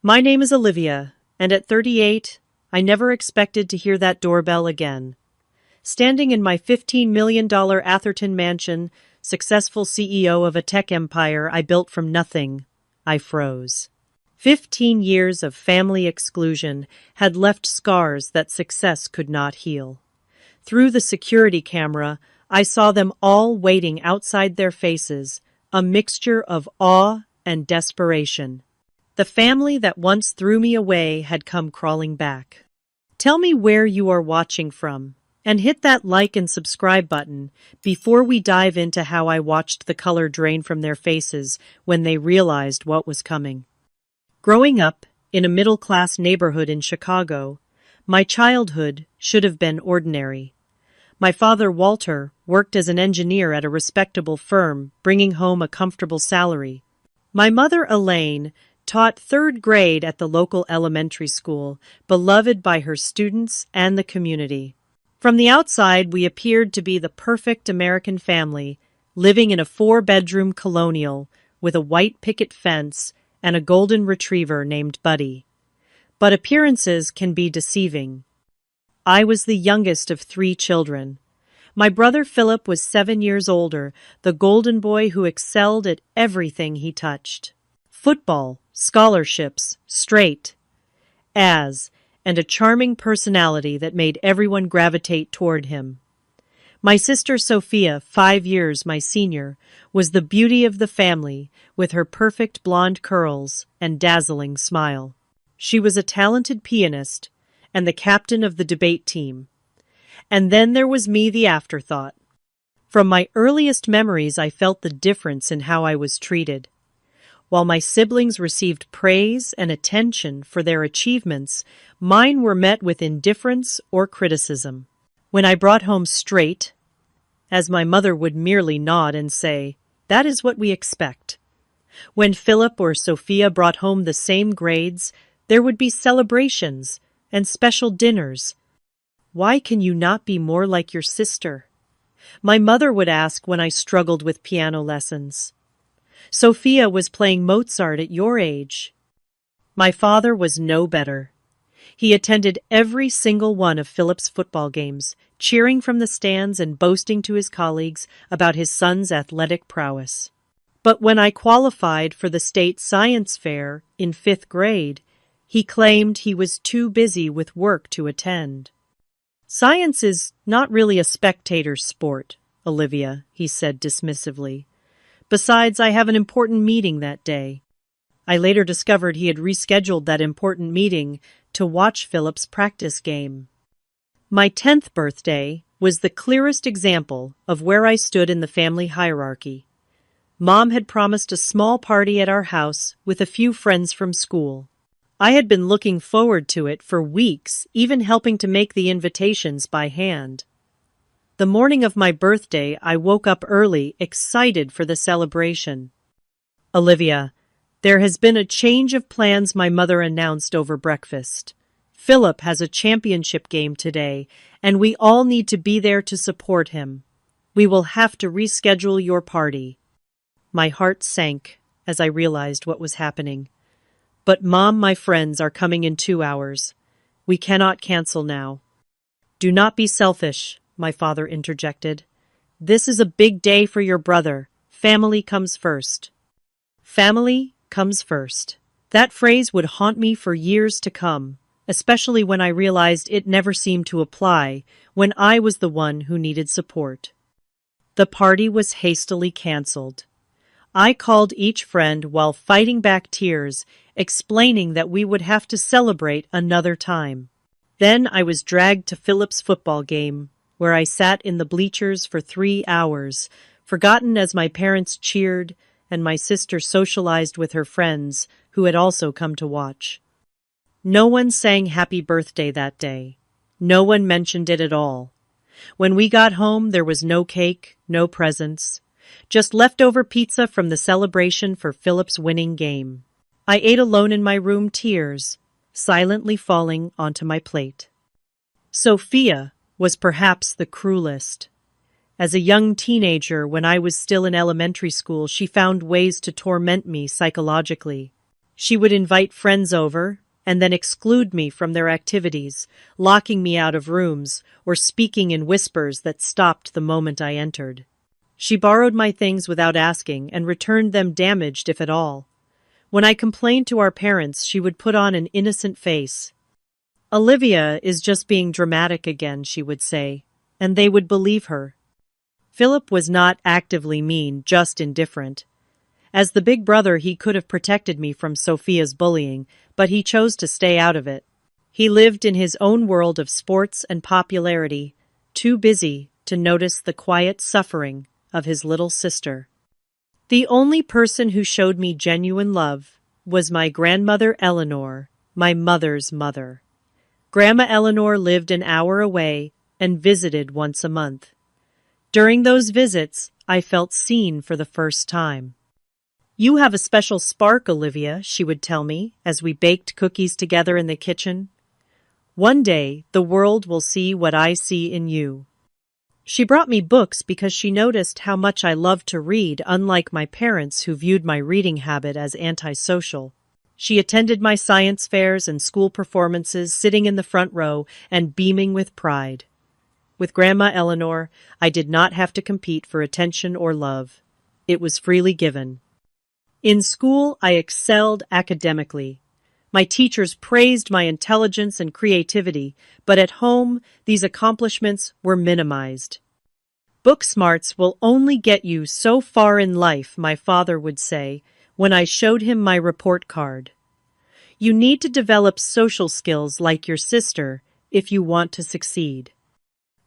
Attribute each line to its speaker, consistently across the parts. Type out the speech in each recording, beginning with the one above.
Speaker 1: My name is Olivia, and at 38, I never expected to hear that doorbell again. Standing in my $15 million Atherton mansion, successful CEO of a tech empire I built from nothing, I froze. 15 years of family exclusion had left scars that success could not heal. Through the security camera, I saw them all waiting outside their faces, a mixture of awe and desperation. The family that once threw me away had come crawling back. Tell me where you are watching from, and hit that like and subscribe button before we dive into how I watched the color drain from their faces when they realized what was coming. Growing up in a middle-class neighborhood in Chicago, my childhood should have been ordinary. My father, Walter, worked as an engineer at a respectable firm, bringing home a comfortable salary. My mother, Elaine, taught third grade at the local elementary school, beloved by her students and the community. From the outside, we appeared to be the perfect American family, living in a 4-bedroom colonial with a white picket fence and a golden retriever named Buddy. But appearances can be deceiving. I was the youngest of 3 children. My brother Philip was 7 years older, the golden boy who excelled at everything he touched. Football, scholarships, straight A's, and a charming personality that made everyone gravitate toward him. My sister Sophia, 5 years my senior, was the beauty of the family with her perfect blonde curls and dazzling smile. She was a talented pianist and the captain of the debate team. And then there was me, the afterthought. From my earliest memories, I felt the difference in how I was treated. While my siblings received praise and attention for their achievements, mine were met with indifference or criticism. When I brought home straight, as my mother would merely nod and say, "That is what we expect." When Philip or Sophia brought home the same grades, there would be celebrations and special dinners. "Why can you not be more like your sister?" my mother would ask when I struggled with piano lessons. "Sophia was playing Mozart at your age." My father was no better. He attended every single one of Philip's football games, cheering from the stands and boasting to his colleagues about his son's athletic prowess. But when I qualified for the state science fair in 5th grade, he claimed he was too busy with work to attend. "Science is not really a spectator sport, Olivia," he said dismissively. "Besides, I have an important meeting that day." I later discovered he had rescheduled that important meeting to watch Philip's practice game. My 10th birthday was the clearest example of where I stood in the family hierarchy. Mom had promised a small party at our house with a few friends from school. I had been looking forward to it for weeks, even helping to make the invitations by hand. The morning of my birthday, I woke up early, excited for the celebration. "Olivia, there has been a change of plans," my mother announced over breakfast. "Philip has a championship game today, and we all need to be there to support him. We will have to reschedule your party." My heart sank as I realized what was happening. "But Mom, my friends are coming in 2 hours. We cannot cancel now." "Do not be selfish," my father interjected. "This is a big day for your brother. Family comes first." Family comes first. That phrase would haunt me for years to come, especially when I realized it never seemed to apply when I was the one who needed support. The party was hastily canceled. I called each friend while fighting back tears, explaining that we would have to celebrate another time. Then I was dragged to Philip's football game, where I sat in the bleachers for 3 hours, forgotten as my parents cheered and my sister socialized with her friends who had also come to watch. No one sang happy birthday that day. No one mentioned it at all. When we got home, there was no cake, no presents, just leftover pizza from the celebration for Philip's winning game. I ate alone in my room, tears silently falling onto my plate. Sophia was perhaps the cruelest. As a young teenager, when I was still in elementary school, she found ways to torment me psychologically. She would invite friends over and then exclude me from their activities, locking me out of rooms or speaking in whispers that stopped the moment I entered. She borrowed my things without asking and returned them damaged, if at all. When I complained to our parents, she would put on an innocent face. "Olivia is just being dramatic again," she would say, and they would believe her. Philip was not actively mean, just indifferent. As the big brother, he could have protected me from Sophia's bullying, but he chose to stay out of it. He lived in his own world of sports and popularity, too busy to notice the quiet suffering of his little sister. The only person who showed me genuine love was my grandmother Eleanor, my mother's mother. Grandma Eleanor lived an hour away and visited once a month. During those visits, I felt seen for the first time. "You have a special spark, Olivia," she would tell me as we baked cookies together in the kitchen. "One day, the world will see what I see in you." She brought me books because she noticed how much I loved to read, unlike my parents who viewed my reading habit as antisocial. She attended my science fairs and school performances, sitting in the front row and beaming with pride. With Grandma Eleanor, I did not have to compete for attention or love. It was freely given. In school, I excelled academically. My teachers praised my intelligence and creativity, but at home, these accomplishments were minimized. "Book smarts will only get you so far in life," my father would say when I showed him my report card. "You need to develop social skills like your sister if you want to succeed."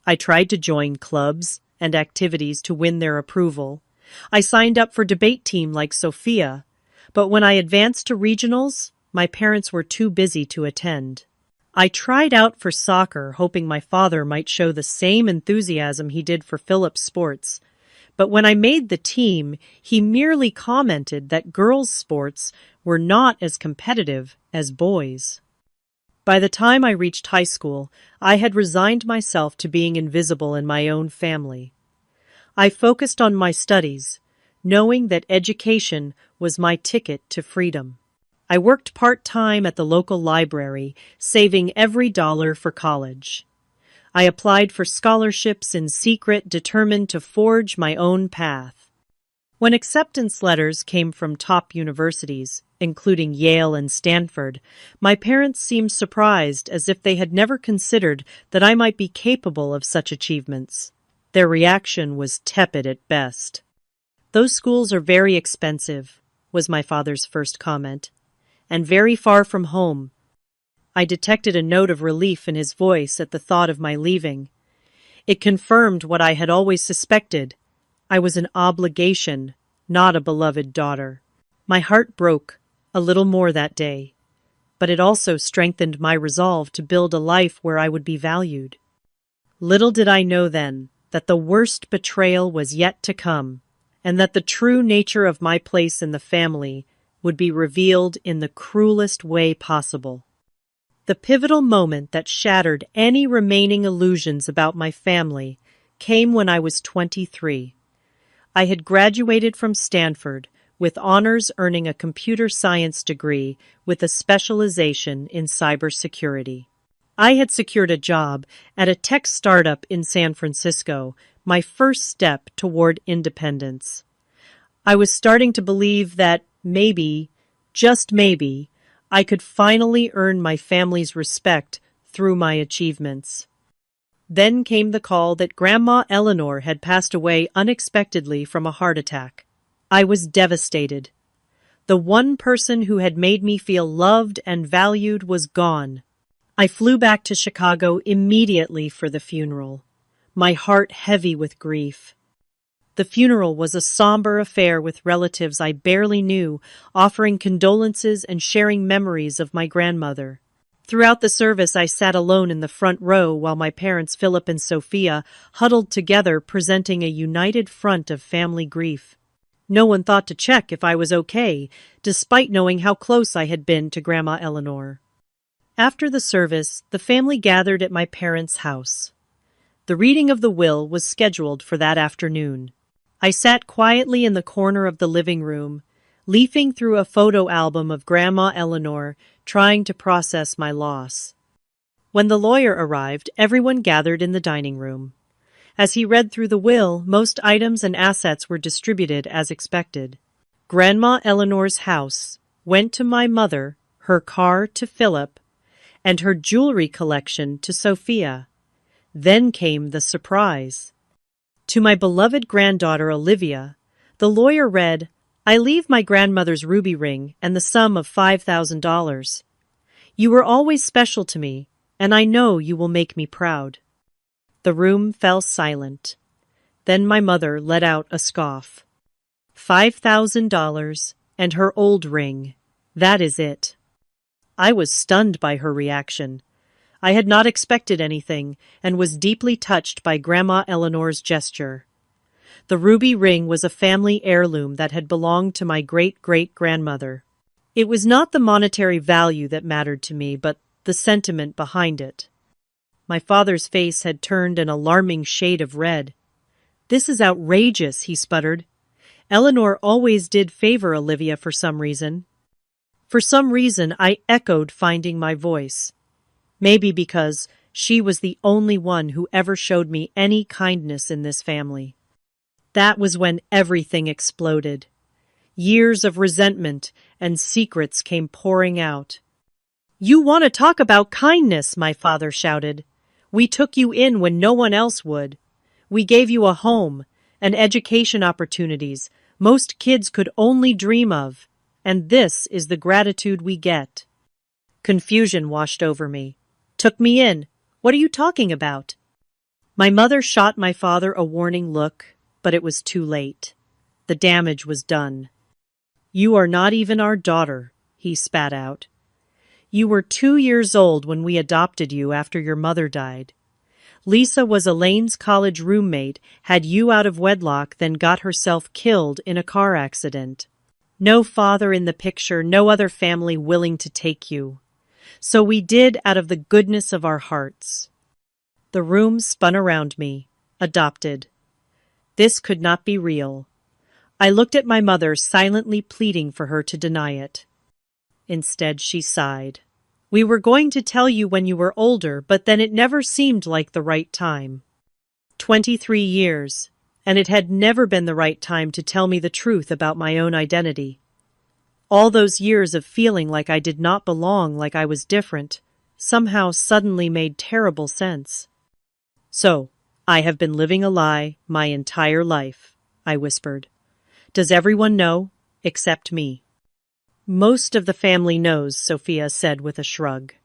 Speaker 1: I tried to join clubs and activities to win their approval. I signed up for debate team like Sophia, but when I advanced to regionals, my parents were too busy to attend. I tried out for soccer, hoping my father might show the same enthusiasm he did for Philip's sports. But when I made the team, he merely commented that girls' sports were not as competitive as boys'. By the time I reached high school, I had resigned myself to being invisible in my own family. I focused on my studies, knowing that education was my ticket to freedom. I worked part-time at the local library, saving every dollar for college. I applied for scholarships in secret, determined to forge my own path. When acceptance letters came from top universities, including Yale and Stanford, my parents seemed surprised, as if they had never considered that I might be capable of such achievements. Their reaction was tepid at best. "Those schools are very expensive," was my father's first comment, "and very far from home." I detected a note of relief in his voice at the thought of my leaving. It confirmed what I had always suspected. I was an obligation, not a beloved daughter. My heart broke a little more that day, but it also strengthened my resolve to build a life where I would be valued. Little did I know then that the worst betrayal was yet to come, and that the true nature of my place in the family would be revealed in the cruelest way possible. The pivotal moment that shattered any remaining illusions about my family came when I was 23. I had graduated from Stanford with honors, earning a computer science degree with a specialization in cybersecurity. I had secured a job at a tech startup in San Francisco, my first step toward independence. I was starting to believe that maybe, just maybe, I could finally earn my family's respect through my achievements. Then came the call that Grandma Eleanor had passed away unexpectedly from a heart attack. I was devastated. The one person who had made me feel loved and valued was gone. I flew back to Chicago immediately for the funeral, my heart heavy with grief. The funeral was a somber affair with relatives I barely knew, offering condolences and sharing memories of my grandmother. Throughout the service, I sat alone in the front row while my parents, Philip and Sophia, huddled together, presenting a united front of family grief. No one thought to check if I was okay, despite knowing how close I had been to Grandma Eleanor. After the service, the family gathered at my parents' house. The reading of the will was scheduled for that afternoon. I sat quietly in the corner of the living room, leafing through a photo album of Grandma Eleanor, trying to process my loss. When the lawyer arrived, everyone gathered in the dining room. As he read through the will, most items and assets were distributed as expected. Grandma Eleanor's house went to my mother, her car to Philip, and her jewelry collection to Sophia. Then came the surprise. To my beloved granddaughter Olivia, the lawyer read, "I leave my grandmother's ruby ring and the sum of $5,000. You were always special to me, and I know you will make me proud." The room fell silent. Then my mother let out a scoff. $5,000 and her old ring. That is it. I was stunned by her reaction. I had not expected anything and was deeply touched by Grandma Eleanor's gesture. The ruby ring was a family heirloom that had belonged to my great-great-grandmother. It was not the monetary value that mattered to me, but the sentiment behind it. My father's face had turned an alarming shade of red. "This is outrageous," he sputtered. "Eleanor always did favor Olivia for some reason." For some reason, I echoed, finding my voice. Maybe because she was the only one who ever showed me any kindness in this family. That was when everything exploded. Years of resentment and secrets came pouring out. "You want to talk about kindness," my father shouted. "We took you in when no one else would. We gave you a home and education opportunities most kids could only dream of. And this is the gratitude we get." Confusion washed over me. "Took me in? What are you talking about?" My mother shot my father a warning look, but it was too late. The damage was done. "You are not even our daughter," he spat out. "You were 2 years old when we adopted you after your mother died. Lisa was Elaine's college roommate, had you out of wedlock, then got herself killed in a car accident. No father in the picture, no other family willing to take you. So we did out of the goodness of our hearts." The room spun around me. Adopted. This could not be real. I looked at my mother, silently pleading for her to deny it. Instead, she sighed. "We were going to tell you when you were older, but then it never seemed like the right time. 23 years. And it had never been the right time to tell me the truth about my own identity. All those years of feeling like I did not belong, like I was different, somehow suddenly made terrible sense. "So, I have been living a lie my entire life," I whispered. "Does everyone know, except me?" "Most of the family knows," Sophia said with a shrug.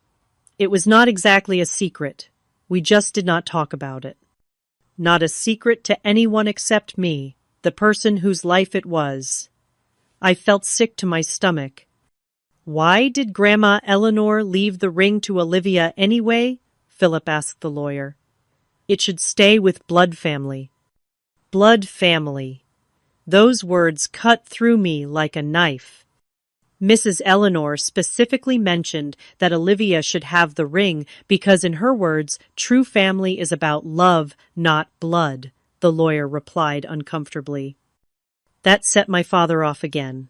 Speaker 1: "It was not exactly a secret. We just did not talk about it. Not a secret to anyone except me, the person whose life it was." I felt sick to my stomach. "Why did Grandma Eleanor leave the ring to Olivia anyway?" Philip asked the lawyer. "It should stay with blood family." Blood family. Those words cut through me like a knife. Mrs. Eleanor specifically mentioned that Olivia should have the ring because, in her words, true family is about love, not blood, the lawyer replied uncomfortably. That set my father off again.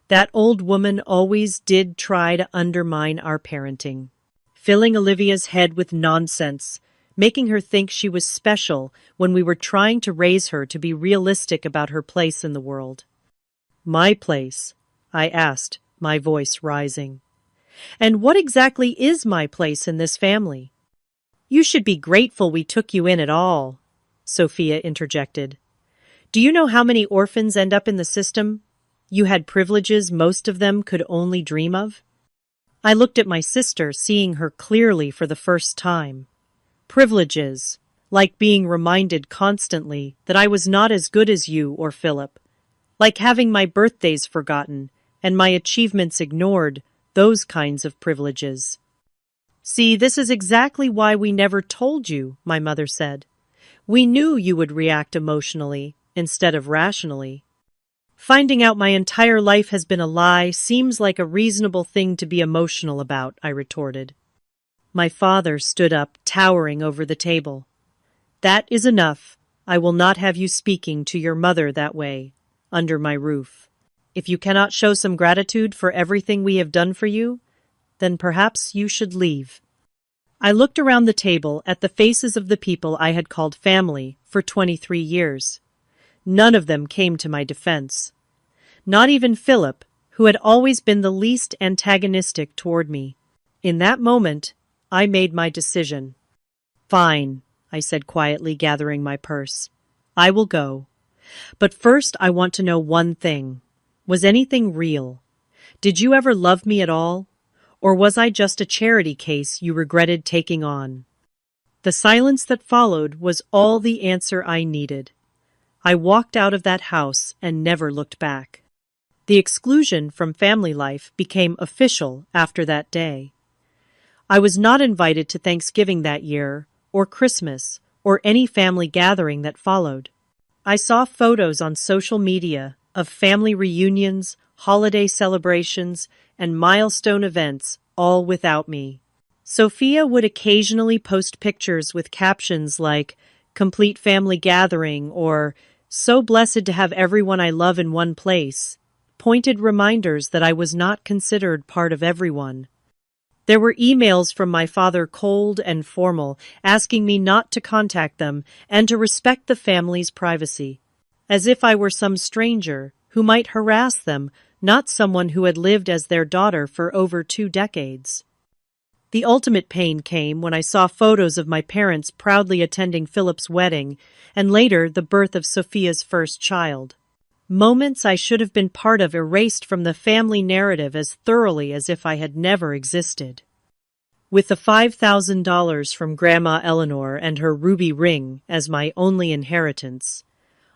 Speaker 1: That old woman always did try to undermine our parenting, filling Olivia's head with nonsense, making her think she was special when we were trying to raise her to be realistic about her place in the world. "My place?" I asked, my voice rising. "And what exactly is my place in this family?" "You should be grateful we took you in at all," Sophia interjected. "Do you know how many orphans end up in the system? You had privileges most of them could only dream of." I looked at my sister, seeing her clearly for the first time. Privileges, like being reminded constantly that I was not as good as you or Philip, like having my birthdays forgotten and my achievements ignored, those kinds of privileges. "See, this is exactly why we never told you," my mother said. "We knew you would react emotionally instead of rationally." "Finding out my entire life has been a lie seems like a reasonable thing to be emotional about," I retorted. My father stood up, towering over the table. "That is enough. I will not have you speaking to your mother that way, under my roof." If you cannot show some gratitude for everything we have done for you, then perhaps you should leave. I looked around the table at the faces of the people I had called family for 23 years. None of them came to my defense. Not even Philip, who had always been the least antagonistic toward me. In that moment, I made my decision. Fine, I said quietly, gathering my purse. I will go. But first I want to know one thing. Was anything real? Did you ever love me at all? Or was I just a charity case you regretted taking on? The silence that followed was all the answer I needed. I walked out of that house and never looked back. The exclusion from family life became official after that day. I was not invited to Thanksgiving that year, or Christmas, or any family gathering that followed. I saw photos on social media of family reunions, holiday celebrations, and milestone events, all without me. Sophia would occasionally post pictures with captions like, "Complete family gathering," or "So blessed to have everyone I love in one place," pointed reminders that I was not considered part of everyone. There were emails from my father, cold and formal, asking me not to contact them and to respect the family's privacy, as if I were some stranger who might harass them, not someone who had lived as their daughter for over 2 decades. The ultimate pain came when I saw photos of my parents proudly attending Philip's wedding and later the birth of Sophia's first child. Moments I should have been part of erased from the family narrative as thoroughly as if I had never existed. With the $5,000 from Grandma Eleanor and her ruby ring as my only inheritance,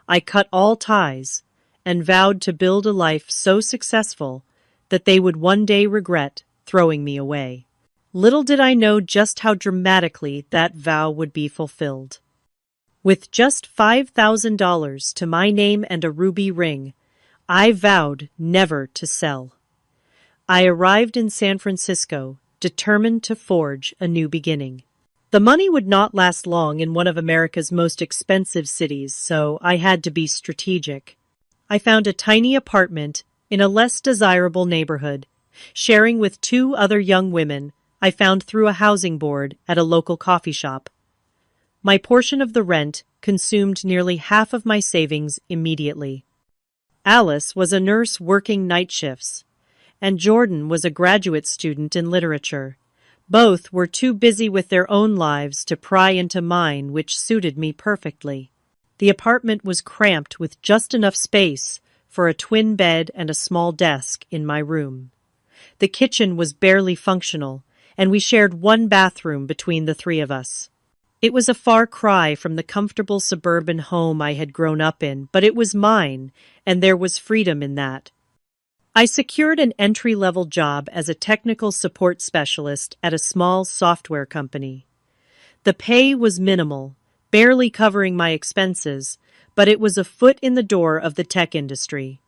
Speaker 1: I cut all ties and vowed to build a life so successful that they would one day regret throwing me away. Little did I know just how dramatically that vow would be fulfilled. With just $5,000 to my name and a ruby ring, I vowed never to sell. I arrived in San Francisco, determined to forge a new beginning. The money would not last long in one of America's most expensive cities, so I had to be strategic. I found a tiny apartment in a less desirable neighborhood, sharing with 2 other young women I found through a housing board at a local coffee shop. My portion of the rent consumed nearly half of my savings immediately. Alice was a nurse working night shifts, and Jordan was a graduate student in literature. Both were too busy with their own lives to pry into mine, which suited me perfectly. The apartment was cramped with just enough space for a twin bed and a small desk in my room. The kitchen was barely functional, and we shared one bathroom between the 3 of us. It was a far cry from the comfortable suburban home I had grown up in, but it was mine, and there was freedom in that. I secured an entry-level job as a technical support specialist at a small software company. The pay was minimal, barely covering my expenses, but it was a foot in the door of the tech industry.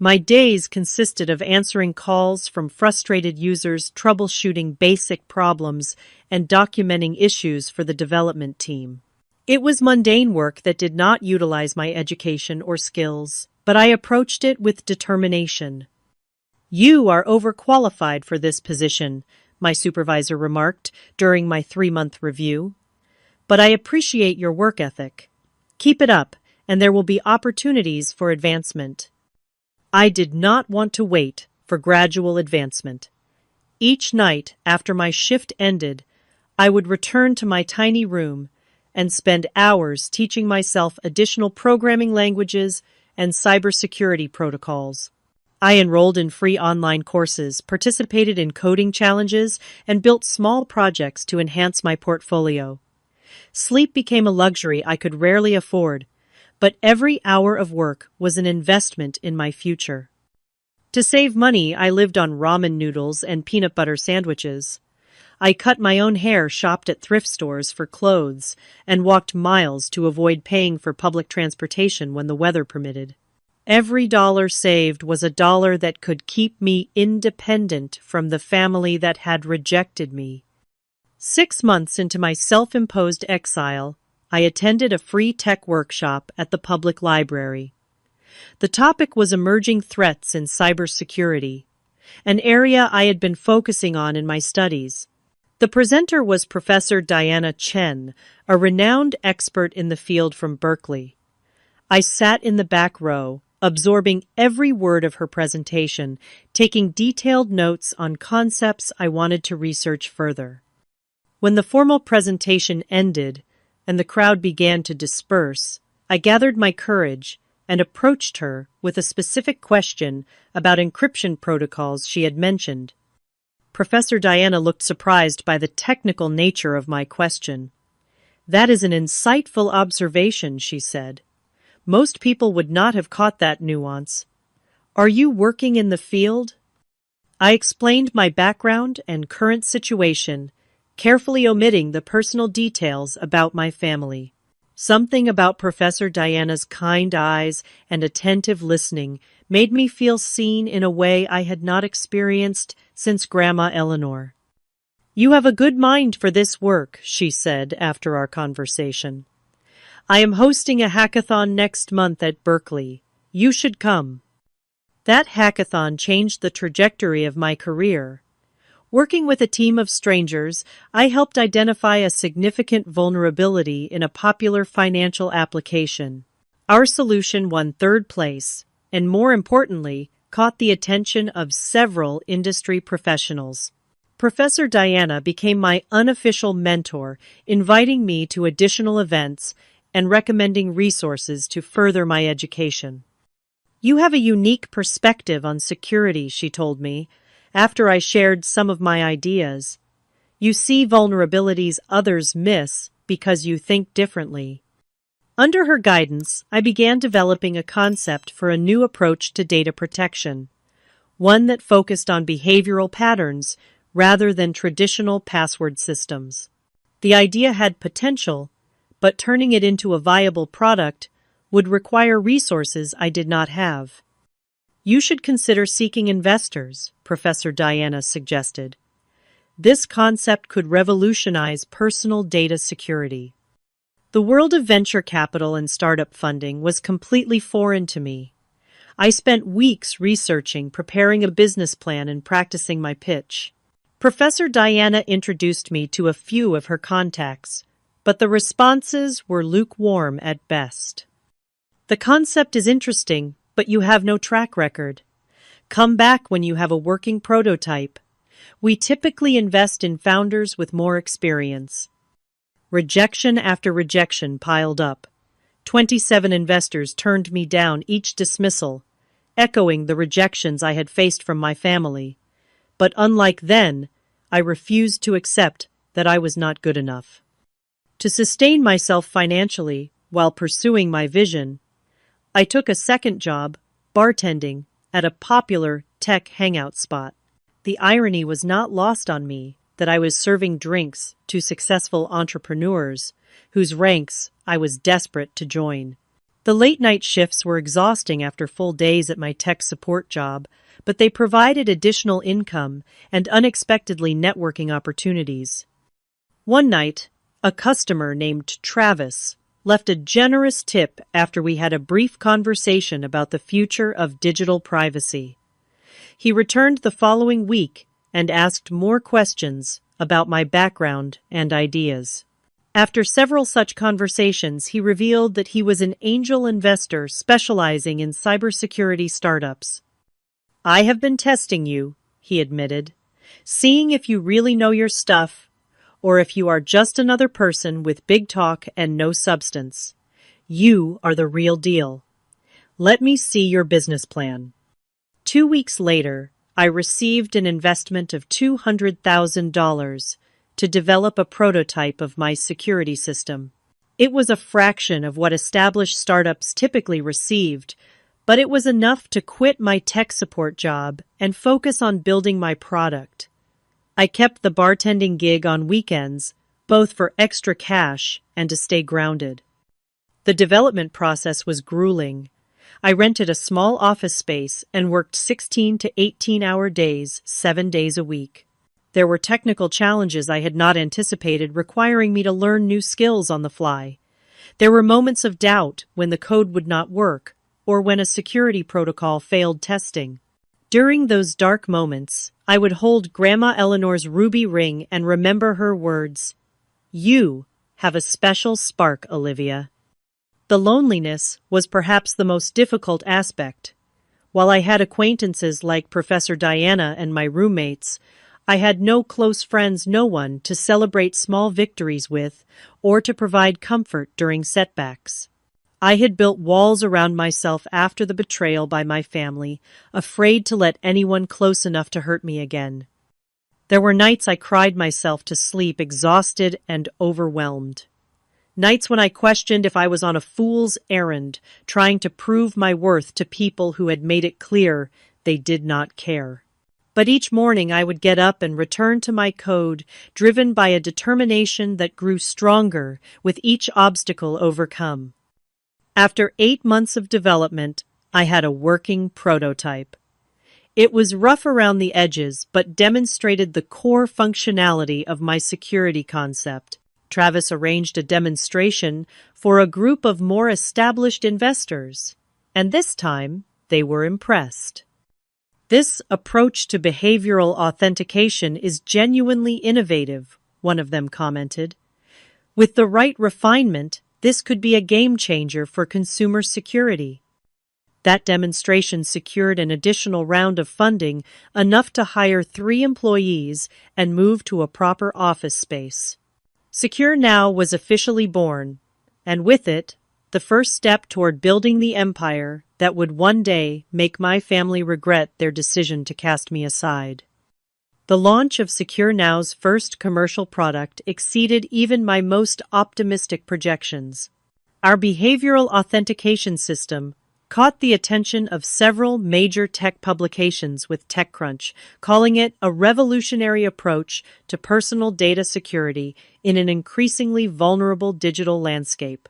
Speaker 1: My days consisted of answering calls from frustrated users, troubleshooting basic problems, and documenting issues for the development team. It was mundane work that did not utilize my education or skills, but I approached it with determination. "You are overqualified for this position," my supervisor remarked during my 3-month review. "But I appreciate your work ethic. Keep it up, and there will be opportunities for advancement." I did not want to wait for gradual advancement. Each night after my shift ended, I would return to my tiny room and spend hours teaching myself additional programming languages and cybersecurity protocols. I enrolled in free online courses, participated in coding challenges, and built small projects to enhance my portfolio. Sleep became a luxury I could rarely afford, but every hour of work was an investment in my future. To save money, I lived on ramen noodles and peanut butter sandwiches. I cut my own hair, shopped at thrift stores for clothes, and walked miles to avoid paying for public transportation when the weather permitted. Every dollar saved was a dollar that could keep me independent from the family that had rejected me. 6 months into my self-imposed exile, I attended a free tech workshop at the public library. The topic was emerging threats in cybersecurity, an area I had been focusing on in my studies. The presenter was Professor Diana Chen, a renowned expert in the field from Berkeley. I sat in the back row, absorbing every word of her presentation, taking detailed notes on concepts I wanted to research further. When the formal presentation ended and the crowd began to disperse, I gathered my courage and approached her with a specific question about encryption protocols she had mentioned. Professor Diana looked surprised by the technical nature of my question. "That is an insightful observation," she said. "Most people would not have caught that nuance. Are you working in the field?" I explained my background and current situation, carefully omitting the personal details about my family. Something about Professor Diana's kind eyes and attentive listening made me feel seen in a way I had not experienced since Grandma Eleanor. "You have a good mind for this work," she said after our conversation. "I am hosting a hackathon next month at Berkeley. You should come." That hackathon changed the trajectory of my career. Working with a team of strangers, I helped identify a significant vulnerability in a popular financial application. Our solution won third place, and more importantly, caught the attention of several industry professionals. Professor Diana became my unofficial mentor, inviting me to additional events and recommending resources to further my education. "You have a unique perspective on security," she told me, after I shared some of my ideas. "You see vulnerabilities others miss because you think differently." Under her guidance, I began developing a concept for a new approach to data protection, one that focused on behavioral patterns rather than traditional password systems. The idea had potential, but turning it into a viable product would require resources I did not have. "You should consider seeking investors," Professor Diana suggested. "This concept could revolutionize personal data security." The world of venture capital and startup funding was completely foreign to me. I spent weeks researching, preparing a business plan, and practicing my pitch. Professor Diana introduced me to a few of her contacts, but the responses were lukewarm at best. "The concept is interesting, but you have no track record. Come back when you have a working prototype. We typically invest in founders with more experience." Rejection after rejection piled up. 27 investors turned me down, each dismissal, echoing the rejections I had faced from my family. But unlike then, I refused to accept that I was not good enough. To sustain myself financially while pursuing my vision, I took a second job, bartending, at a popular tech hangout spot. The irony was not lost on me that I was serving drinks to successful entrepreneurs whose ranks I was desperate to join. The late-night shifts were exhausting after full days at my tech support job, but they provided additional income and unexpectedly networking opportunities. One night, a customer named Travis left a generous tip after we had a brief conversation about the future of digital privacy. He returned the following week and asked more questions about my background and ideas. After several such conversations, he revealed that he was an angel investor specializing in cybersecurity startups. "I have been testing you," he admitted, "seeing if you really know your stuff, or if you are just another person with big talk and no substance. You are the real deal. Let me see your business plan." 2 weeks later, I received an investment of $200,000 to develop a prototype of my security system. It was a fraction of what established startups typically received, but it was enough to quit my tech support job and focus on building my product. I kept the bartending gig on weekends, both for extra cash and to stay grounded. The development process was grueling. I rented a small office space and worked 16 to 18-hour days, 7 days a week. There were technical challenges I had not anticipated, requiring me to learn new skills on the fly. There were moments of doubt when the code would not work, or when a security protocol failed testing. During those dark moments, I would hold Grandma Eleanor's ruby ring and remember her words, "You have a special spark, Olivia." The loneliness was perhaps the most difficult aspect. While I had acquaintances like Professor Diana and my roommates, I had no close friends, no one to celebrate small victories with or to provide comfort during setbacks. I had built walls around myself after the betrayal by my family, afraid to let anyone close enough to hurt me again. There were nights I cried myself to sleep, exhausted and overwhelmed. Nights when I questioned if I was on a fool's errand, trying to prove my worth to people who had made it clear they did not care. But each morning I would get up and return to my code, driven by a determination that grew stronger with each obstacle overcome. After 8 months of development, I had a working prototype. It was rough around the edges, but demonstrated the core functionality of my security concept. Travis arranged a demonstration for a group of more established investors, and this time they were impressed. "This approach to behavioral authentication is genuinely innovative," one of them commented. "With the right refinement, this could be a game changer for consumer security." That demonstration secured an additional round of funding, enough to hire 3 employees and move to a proper office space. Secure Now was officially born, and with it, the first step toward building the empire that would one day make my family regret their decision to cast me aside. The launch of Secure Now's first commercial product exceeded even my most optimistic projections. Our behavioral authentication system caught the attention of several major tech publications, with TechCrunch calling it a revolutionary approach to personal data security in an increasingly vulnerable digital landscape.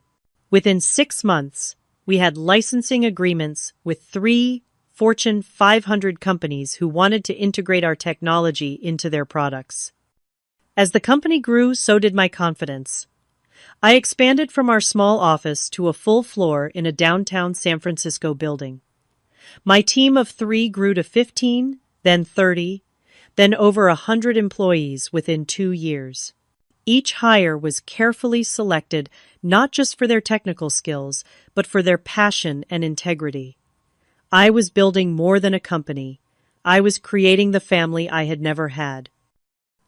Speaker 1: Within 6 months, we had licensing agreements with 3 Fortune 500 companies who wanted to integrate our technology into their products. As the company grew, so did my confidence. I expanded from our small office to a full floor in a downtown San Francisco building. My team of 3 grew to 15, then 30, then over 100 employees within 2 years. Each hire was carefully selected not just for their technical skills, but for their passion and integrity. I was building more than a company. I was creating the family I had never had.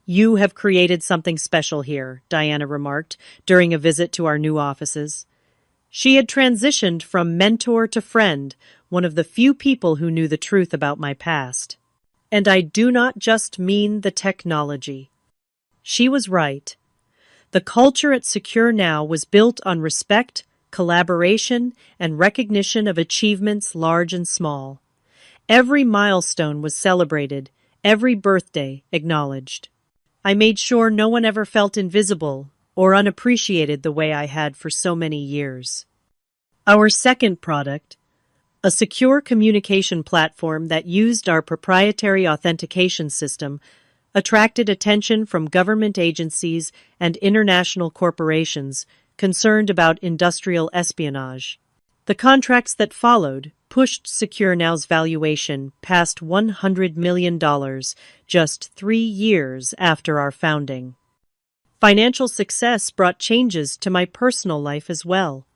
Speaker 1: "You have created something special here," Diana remarked during a visit to our new offices. She had transitioned from mentor to friend, one of the few people who knew the truth about my past. And I do not just mean the technology. She was right. The culture at Secure Now was built on respect, collaboration, and recognition of achievements large and small. Every milestone was celebrated, every birthday acknowledged. I made sure no one ever felt invisible or unappreciated the way I had for so many years. Our second product, a secure communication platform that used our proprietary authentication system, attracted attention from government agencies and international corporations concerned about industrial espionage. The contracts that followed pushed Secure Now's valuation past $100 million just 3 years after our founding. Financial success brought changes to my personal life as well.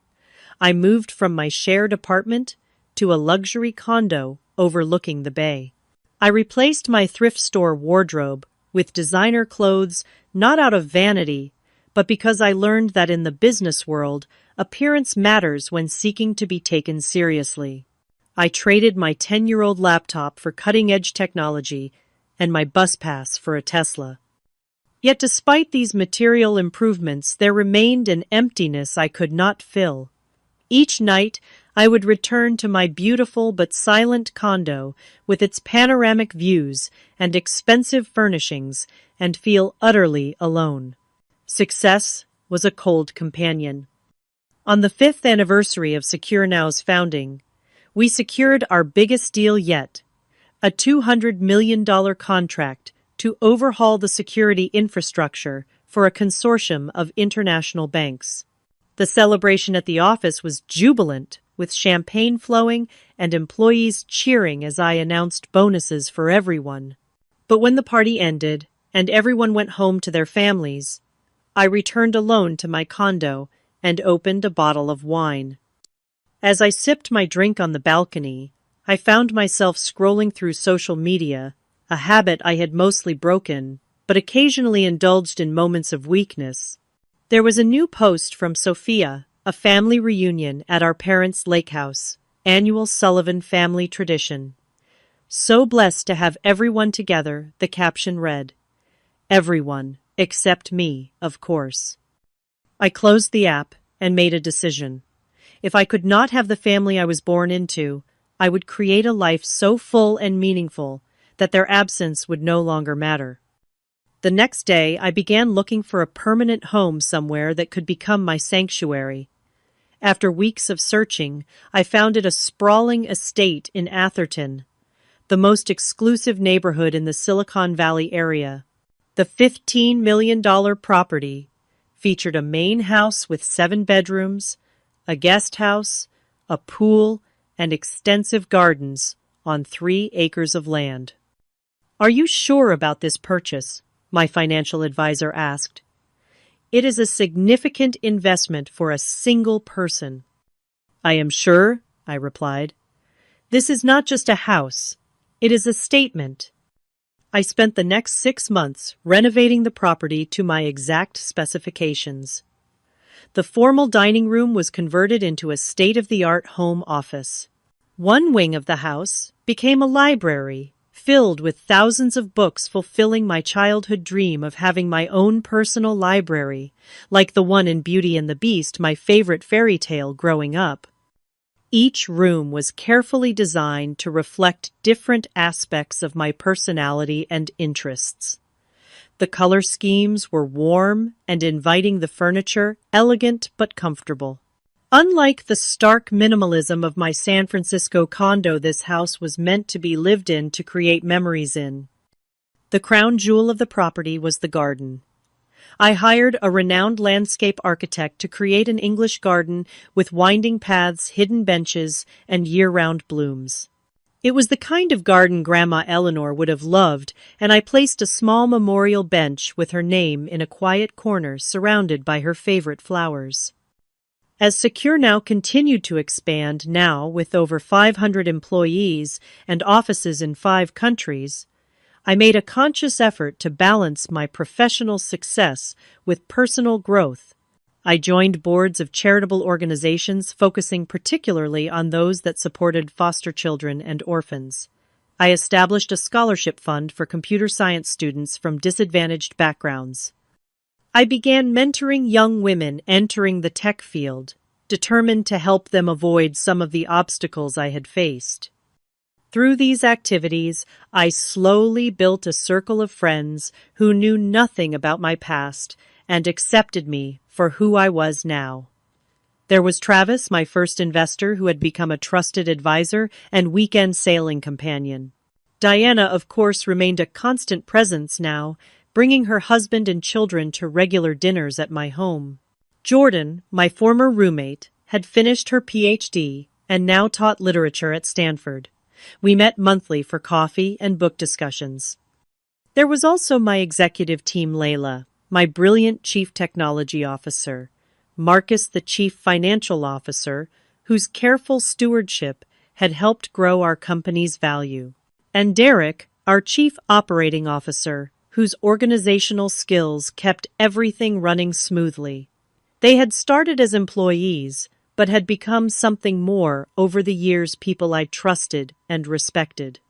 Speaker 1: I moved from my shared apartment to a luxury condo overlooking the bay. I replaced my thrift store wardrobe with designer clothes, not out of vanity, but because I learned that in the business world, appearance matters when seeking to be taken seriously. I traded my 10-year-old laptop for cutting-edge technology and my bus pass for a Tesla. Yet despite these material improvements, there remained an emptiness I could not fill. Each night, I would return to my beautiful but silent condo with its panoramic views and expensive furnishings and feel utterly alone. Success was a cold companion. On the 5th anniversary of Secure Now's founding, we secured our biggest deal yet, a $200 million contract to overhaul the security infrastructure for a consortium of international banks. The celebration at the office was jubilant, with champagne flowing and employees cheering as I announced bonuses for everyone. But when the party ended and everyone went home to their families, I returned alone to my condo and opened a bottle of wine. As I sipped my drink on the balcony, I found myself scrolling through social media, a habit I had mostly broken, but occasionally indulged in moments of weakness. There was a new post from Sophia, a family reunion at our parents' lake house, annual Sullivan family tradition. So blessed to have everyone together, the caption read. Everyone, except me, of course. I closed the app and made a decision. If I could not have the family I was born into, I would create a life so full and meaningful that their absence would no longer matter. The next day, I began looking for a permanent home somewhere that could become my sanctuary. After weeks of searching, I found it a sprawling estate in Atherton, the most exclusive neighborhood in the Silicon Valley area. The $15 million property featured a main house with 7 bedrooms, a guest house, a pool, and extensive gardens on 3 acres of land. "Are you sure about this purchase?" my financial advisor asked. "It is a significant investment for a single person." "I am sure," I replied. "This is not just a house. It is a statement." I spent the next 6 months renovating the property to my exact specifications. The formal dining room was converted into a state-of-the-art home office. One wing of the house became a library, filled with thousands of books fulfilling my childhood dream of having my own personal library, like the one in Beauty and the Beast, my favorite fairy tale growing up. Each room was carefully designed to reflect different aspects of my personality and interests. The color schemes were warm and inviting, the furniture elegant but comfortable. Unlike the stark minimalism of my San Francisco condo, this house was meant to be lived in, to create memories in. The crown jewel of the property was the garden. I hired a renowned landscape architect to create an English garden with winding paths, hidden benches, and year-round blooms. It was the kind of garden Grandma Eleanor would have loved, and I placed a small memorial bench with her name in a quiet corner surrounded by her favorite flowers. As Secure Now continued to expand, now with over 500 employees and offices in 5 countries, I made a conscious effort to balance my professional success with personal growth. I joined boards of charitable organizations focusing particularly on those that supported foster children and orphans. I established a scholarship fund for computer science students from disadvantaged backgrounds. I began mentoring young women entering the tech field, determined to help them avoid some of the obstacles I had faced. Through these activities, I slowly built a circle of friends who knew nothing about my past and accepted me for who I was now. There was Travis, my first investor, who had become a trusted advisor and weekend sailing companion. Diana, of course, remained a constant presence now, bringing her husband and children to regular dinners at my home. Jordan, my former roommate, had finished her PhD and now taught literature at Stanford. We met monthly for coffee and book discussions. There was also my executive team, Layla, my brilliant chief technology officer, Marcus, the chief financial officer, whose careful stewardship had helped grow our company's value, and Derek, our chief operating officer, whose organizational skills kept everything running smoothly. They had started as employees, but had become something more over the years, people I trusted and respected.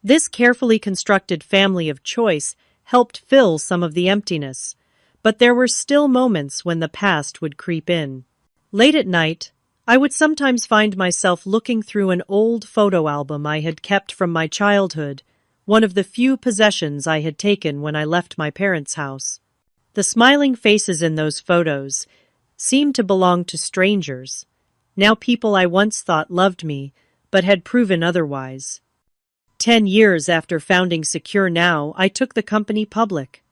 Speaker 1: This carefully constructed family of choice helped fill some of the emptiness, but there were still moments when the past would creep in. Late at night, I would sometimes find myself looking through an old photo album I had kept from my childhood, one of the few possessions I had taken when I left my parents' house. The smiling faces in those photos seemed to belong to strangers, now people I once thought loved me, but had proven otherwise. 10 years after founding Secure Now, I took the company public.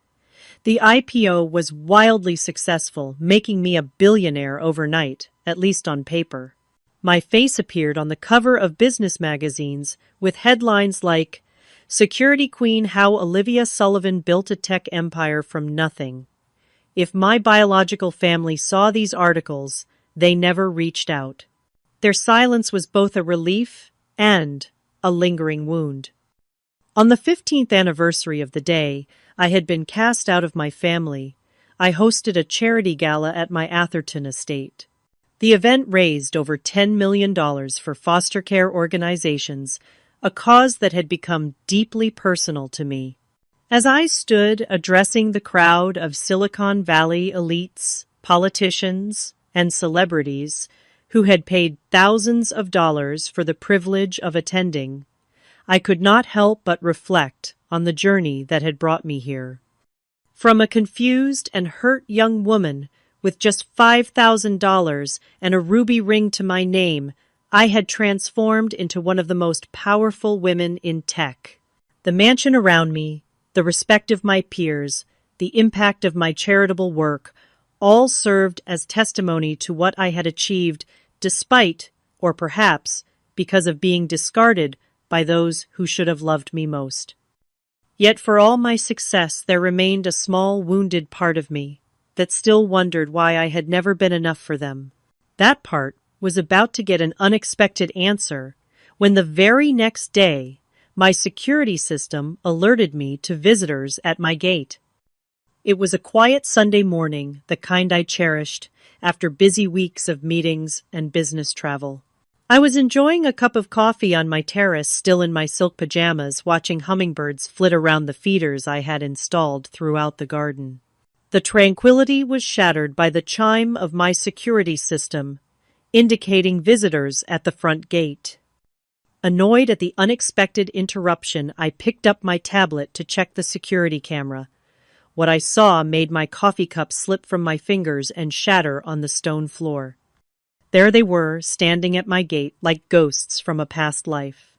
Speaker 1: The IPO was wildly successful, making me a billionaire overnight, at least on paper. My face appeared on the cover of business magazines with headlines like, Security Queen: How Olivia Sullivan Built a Tech Empire from Nothing. If my biological family saw these articles, they never reached out. Their silence was both a relief and a lingering wound. On the 15th anniversary of the day I had been cast out of my family, I hosted a charity gala at my Atherton estate. The event raised over $10 million for foster care organizations, a cause that had become deeply personal to me. As I stood addressing the crowd of Silicon Valley elites, politicians, and celebrities who had paid thousands of dollars for the privilege of attending, I could not help but reflect on the journey that had brought me here. From a confused and hurt young woman with just $5,000 and a ruby ring to my name, I had transformed into one of the most powerful women in tech. The mansion around me, the respect of my peers, the impact of my charitable work, all served as testimony to what I had achieved despite, or perhaps because of being discarded by those who should have loved me most. Yet for all my success there remained a small wounded part of me that still wondered why I had never been enough for them. That part was about to get an unexpected answer when the very next day my security system alerted me to visitors at my gate. It was a quiet Sunday morning, the kind I cherished after busy weeks of meetings and business travel. I was enjoying a cup of coffee on my terrace, still in my silk pajamas, watching hummingbirds flit around the feeders I had installed throughout the garden. The tranquility was shattered by the chime of my security system, indicating visitors at the front gate. Annoyed at the unexpected interruption, I picked up my tablet to check the security camera. What I saw made my coffee cup slip from my fingers and shatter on the stone floor. There they were, standing at my gate like ghosts from a past life.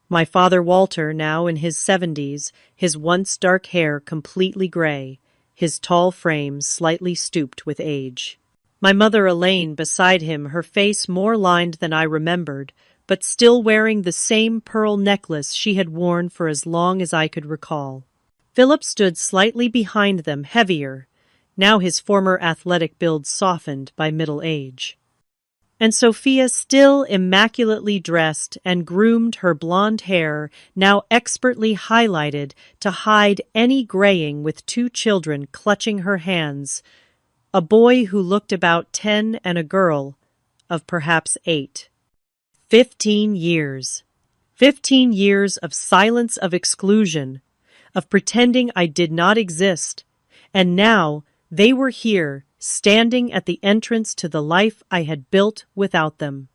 Speaker 1: My father Walter, now in his 70s, his once dark hair completely gray, his tall frame slightly stooped with age. My mother Elaine beside him, her face more lined than I remembered, but still wearing the same pearl necklace she had worn for as long as I could recall. Philip stood slightly behind them, heavier, now his former athletic build softened by middle age. And Sophia, still immaculately dressed and groomed, her blonde hair now expertly highlighted to hide any graying, with 2 children clutching her hands, a boy who looked about 10 and a girl of perhaps 8. 15 years. 15 years of silence, of exclusion, of pretending I did not exist, and now they were here, standing at the entrance to the life I had built without them.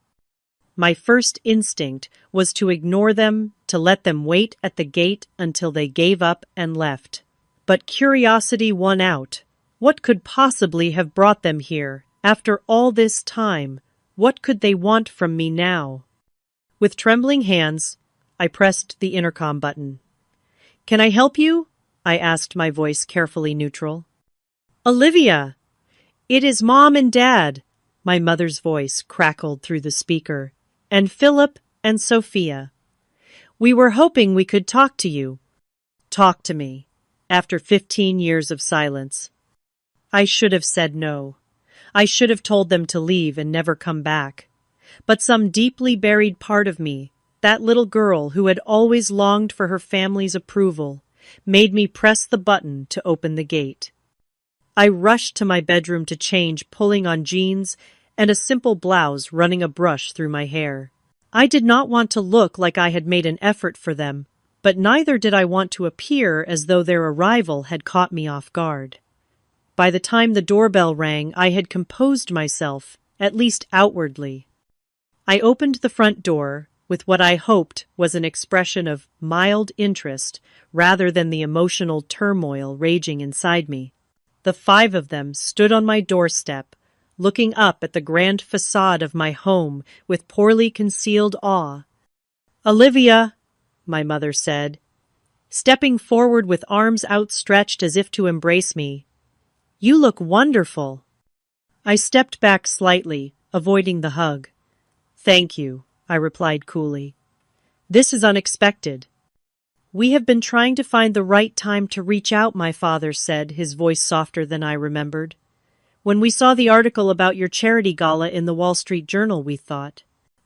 Speaker 1: My first instinct was to ignore them, to let them wait at the gate until they gave up and left. But curiosity won out. What could possibly have brought them here? After all this time, what could they want from me now? With trembling hands, I pressed the intercom button. "Can I help you?" I asked, my voice carefully neutral. "Olivia! It is Mom and Dad," my mother's voice crackled through the speaker, "and Philip and Sophia. We were hoping we could talk to you." Talk to me, after 15 years of silence. I should have said no. I should have told them to leave and never come back. But some deeply buried part of me, that little girl who had always longed for her family's approval, made me press the button to open the gate. I rushed to my bedroom to change, pulling on jeans and a simple blouse, running a brush through my hair. I did not want to look like I had made an effort for them, but neither did I want to appear as though their arrival had caught me off guard. By the time the doorbell rang, I had composed myself, at least outwardly. I opened the front door with what I hoped was an expression of mild interest rather than the emotional turmoil raging inside me. The 5 of them stood on my doorstep, looking up at the grand facade of my home with poorly concealed awe. "Olivia," my mother said, stepping forward with arms outstretched as if to embrace me, "you look wonderful." I stepped back slightly, avoiding the hug. Thank you, I replied coolly. This is unexpected. We have been trying to find the right time to reach out, my father said, his voice softer than I remembered. When we saw the article about your charity gala in the Wall Street Journal, we thought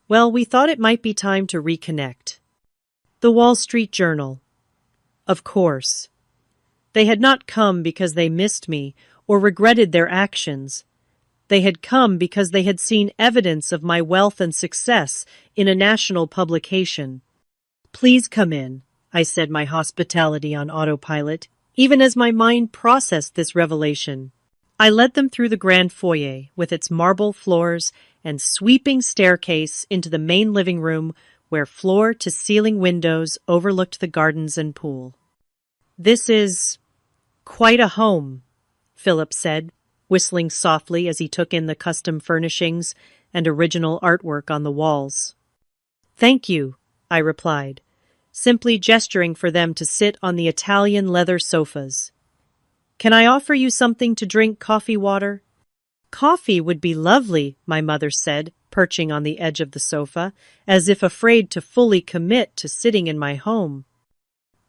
Speaker 1: it might be time to reconnect. The Wall Street Journal. Of course. They had not come because they missed me or regretted their actions. They had come because they had seen evidence of my wealth and success in a national publication. Please come in, I said, my hospitality on autopilot, even as my mind processed this revelation. I led them through the grand foyer, with its marble floors and sweeping staircase, into the main living room, where floor-to-ceiling windows overlooked the gardens and pool. This is quite a home, Philip said, whistling softly as he took in the custom furnishings and original artwork on the walls. Thank you, I replied, simply gesturing for them to sit on the Italian leather sofas. Can I offer you something to drink, coffee, water? Coffee would be lovely, my mother said, perching on the edge of the sofa, as if afraid to fully commit to sitting in my home.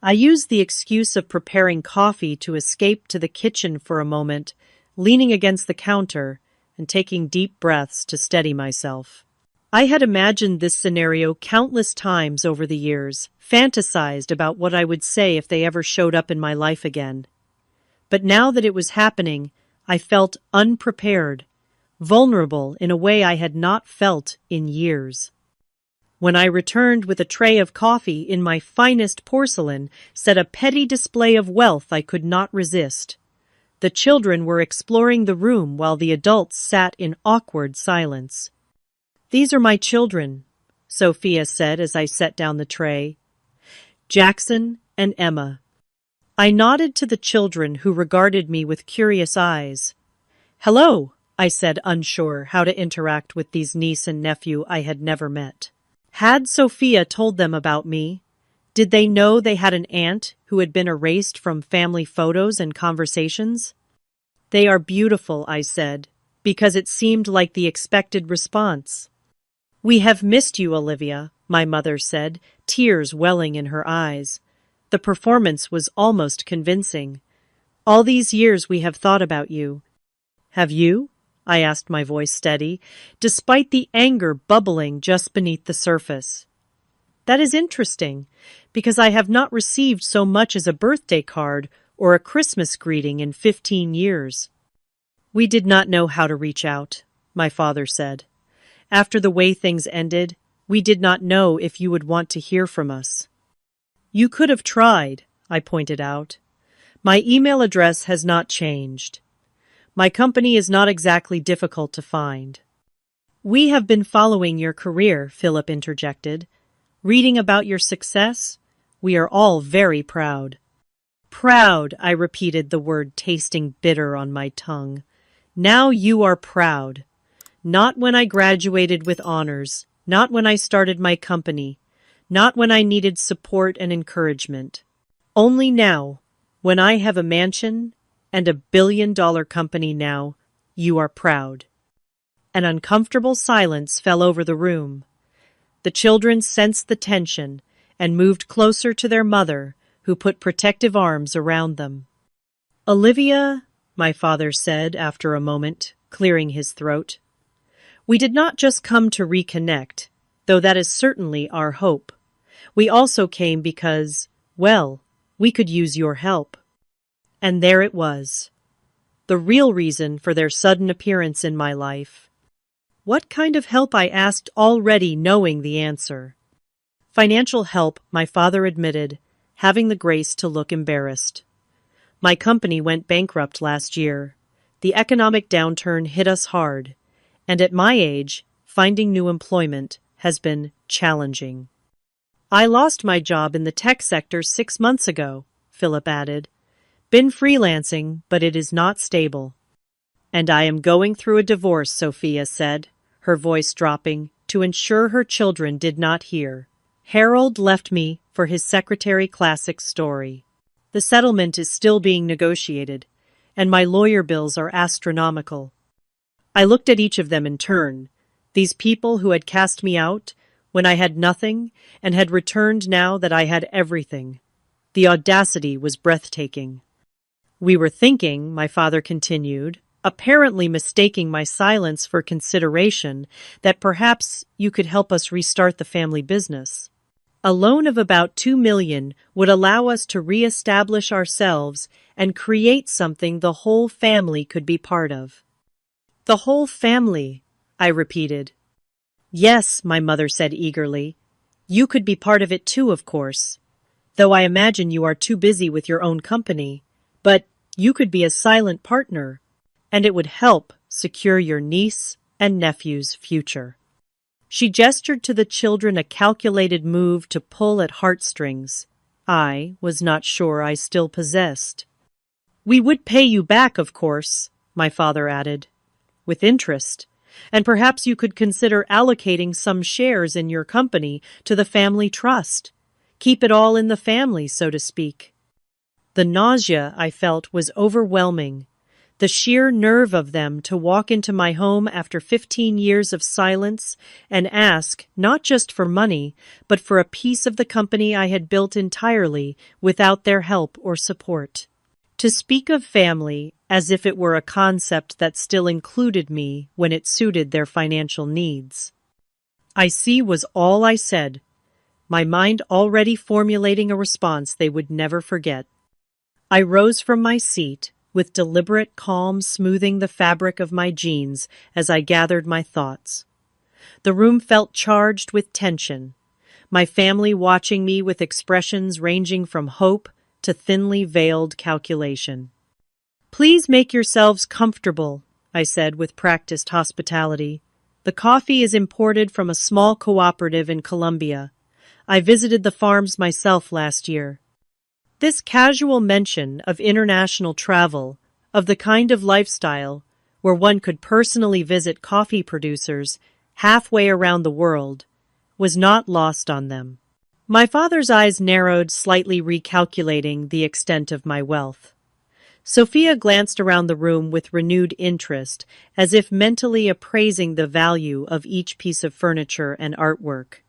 Speaker 1: I used the excuse of preparing coffee to escape to the kitchen for a moment, leaning against the counter and taking deep breaths to steady myself. I had imagined this scenario countless times over the years, fantasized about what I would say if they ever showed up in my life again. But now that it was happening, I felt unprepared, vulnerable in a way I had not felt in years. When I returned with a tray of coffee in my finest porcelain, set a petty display of wealth I could not resist. The children were exploring the room while the adults sat in awkward silence. These are my children, Sophia said as I set down the tray. Jackson and Emma. I nodded to the children, who regarded me with curious eyes. Hello, I said, unsure how to interact with these niece and nephew I had never met. Had Sophia told them about me? Did they know they had an aunt who had been erased from family photos and conversations? They are beautiful, I said, because it seemed like the expected response. We have missed you, Olivia, my mother said, tears welling in her eyes. The performance was almost convincing. All these years we have thought about you. Have you? I asked, my voice steady, despite the anger bubbling just beneath the surface. That is interesting, because I have not received so much as a birthday card or a Christmas greeting in 15 years. We did not know how to reach out, my father said. After the way things ended, we did not know if you would want to hear from us. You could have tried, I pointed out. My email address has not changed. My company is not exactly difficult to find. We have been following your career, Philip interjected. Reading about your success, we are all very proud. Proud, I repeated, the word tasting bitter on my tongue. Now you are proud. Not when I graduated with honors, not when I started my company, not when I needed support and encouragement. Only now, when I have a mansion and $1 billion company now, you are proud. An uncomfortable silence fell over the room. The children sensed the tension and moved closer to their mother, who put protective arms around them. Olivia, my father said after a moment, clearing his throat. We did not just come to reconnect, though that is certainly our hope. We also came because, well, we could use your help. And there it was. The real reason for their sudden appearance in my life. What kind of help, I asked, already knowing the answer. Financial help, my father admitted, having the grace to look embarrassed. My company went bankrupt last year. The economic downturn hit us hard. And at my age, finding new employment has been challenging. I lost my job in the tech sector 6 months ago, Philip added. Been freelancing, but it is not stable. And I am going through a divorce, Sophia said, her voice dropping, to ensure her children did not hear. Harold left me for his secretary classic story. The settlement is still being negotiated, and my lawyer bills are astronomical. I looked at each of them in turn, These people who had cast me out when I had nothing and had returned now that I had everything. The audacity was breathtaking. We were thinking, my father continued, apparently mistaking my silence for consideration, that perhaps you could help us restart the family business. A loan of about $2 million would allow us to re-establish ourselves and create something the whole family could be part of. The whole family, I repeated. Yes, my mother said eagerly. You could be part of it too, of course. Though I imagine you are too busy with your own company. But you could be a silent partner, and it would help secure your niece and nephew's future. She gestured to the children, a calculated move to pull at heartstrings I was not sure I still possessed. We would pay you back, of course, my father added, with interest, and perhaps you could consider allocating some shares in your company to the family trust. Keep it all in the family, so to speak. The nausea I felt was overwhelming. The sheer nerve of them to walk into my home after 15 years of silence and ask not just for money, but for a piece of the company I had built entirely without their help or support. To speak of family as if it were a concept that still included me when it suited their financial needs. I see was all I said, my mind already formulating a response they would never forget. I rose from my seat, with deliberate calm smoothing the fabric of my jeans as I gathered my thoughts. The room felt charged with tension, my family watching me with expressions ranging from hope to thinly veiled calculation. Please make yourselves comfortable, I said with practiced hospitality. The coffee is imported from a small cooperative in Colombia. I visited the farms myself last year. This casual mention of international travel, of the kind of lifestyle where one could personally visit coffee producers halfway around the world, was not lost on them. My father's eyes narrowed slightly, recalculating the extent of my wealth. Sophia glanced around the room with renewed interest, as if mentally appraising the value of each piece of furniture and artwork.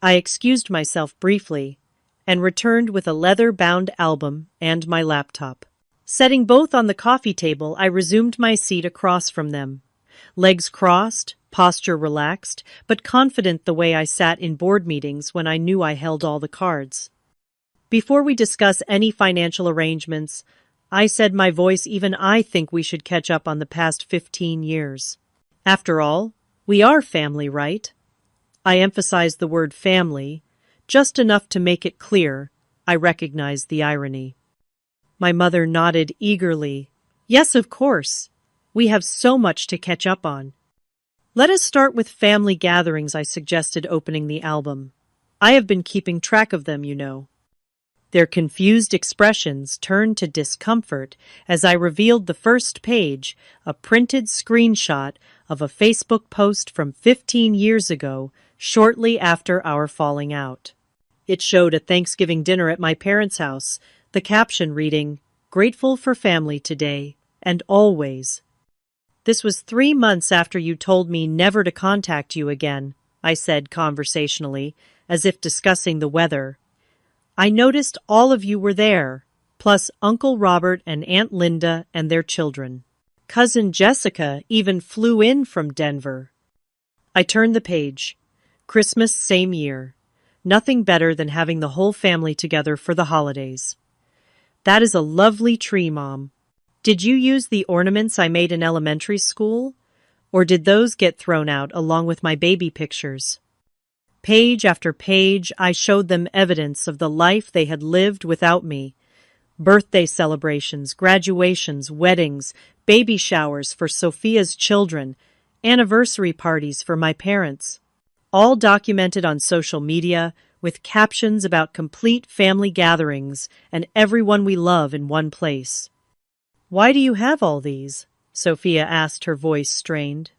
Speaker 1: I excused myself briefly and returned with a leather-bound album and my laptop. Setting both on the coffee table, I resumed my seat across from them. Legs crossed, posture relaxed, but confident the way I sat in board meetings when I knew I held all the cards. Before we discuss any financial arrangements, I said, my voice, even I think we should catch up on the past 15 years. After all, we are family, right? I emphasized the word family, just enough to make it clear I recognized the irony. My mother nodded eagerly. Yes, of course. We have so much to catch up on. Let us start with family gatherings, I suggested, opening the album. I have been keeping track of them, you know. Their confused expressions turned to discomfort as I revealed the first page, a printed screenshot of a Facebook post from 15 years ago, shortly after our falling out. It showed a Thanksgiving dinner at my parents' house, the caption reading, "Grateful for family today, and always." This was 3 months after you told me never to contact you again, I said conversationally, as if discussing the weather. I noticed all of you were there, plus Uncle Robert and Aunt Linda and their children. Cousin Jessica even flew in from Denver. I turned the page. Christmas same year. Nothing better than having the whole family together for the holidays. That is a lovely tree, Mom. Did you use the ornaments I made in elementary school? Or did those get thrown out along with my baby pictures? Page after page, I showed them evidence of the life they had lived without me. Birthday celebrations, graduations, weddings, baby showers for Sophia's children, anniversary parties for my parents. All documented on social media with captions about complete family gatherings and everyone we love in one place. Why do you have all these? Sophia asked, her voice strained.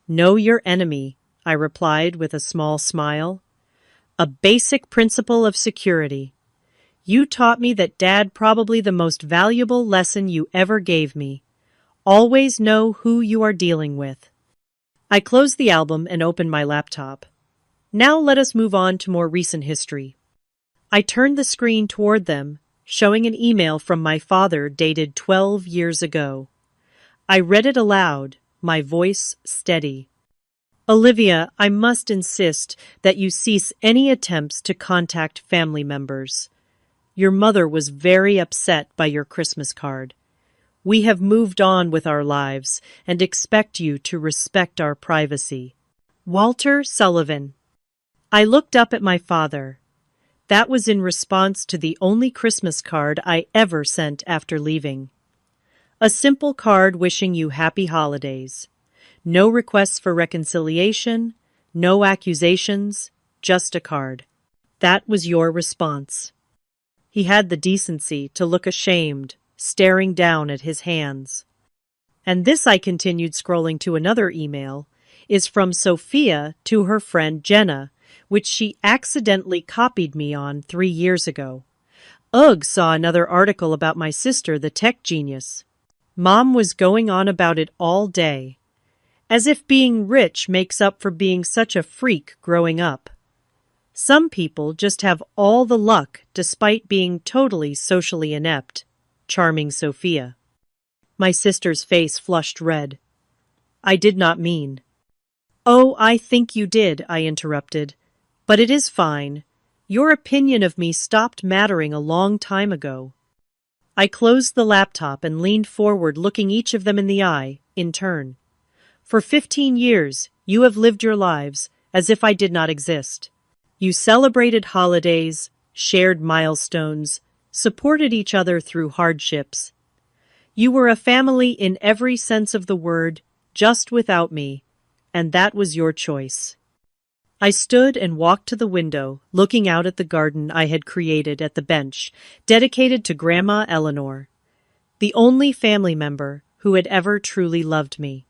Speaker 1: Know your enemy, I replied with a small smile. A basic principle of security. You taught me that, Dad, probably the most valuable lesson you ever gave me. Always know who you are dealing with. I closed the album and opened my laptop. Now let us move on to more recent history. I turned the screen toward them, showing an email from my father dated 12 years ago. I read it aloud, my voice steady. Olivia, I must insist that you cease any attempts to contact family members. Your mother was very upset by your Christmas card. We have moved on with our lives and expect you to respect our privacy. Walter Sullivan. I looked up at my father. That was in response to the only Christmas card I ever sent after leaving. A simple card wishing you happy holidays. No requests for reconciliation, no accusations, just a card. That was your response. He had the decency to look ashamed, staring down at his hands. And this, I continued scrolling to another email, is from Sophia to her friend Jenna, which she accidentally copied me on 3 years ago. Ugh saw another article about my sister, the tech genius. Mom was going on about it all day. As if being rich makes up for being such a freak growing up. Some people just have all the luck despite being totally socially inept. Charming Sophia. My sister's face flushed red. I did not mean. Oh, I think you did, I interrupted. But it is fine. Your opinion of me stopped mattering a long time ago. I closed the laptop and leaned forward, looking each of them in the eye, in turn. For 15 years, you have lived your lives as if I did not exist. You celebrated holidays, shared milestones, supported each other through hardships. You were a family in every sense of the word, just without me, and that was your choice. I stood and walked to the window, looking out at the garden I had created at the bench, dedicated to Grandma Eleanor, the only family member who had ever truly loved me.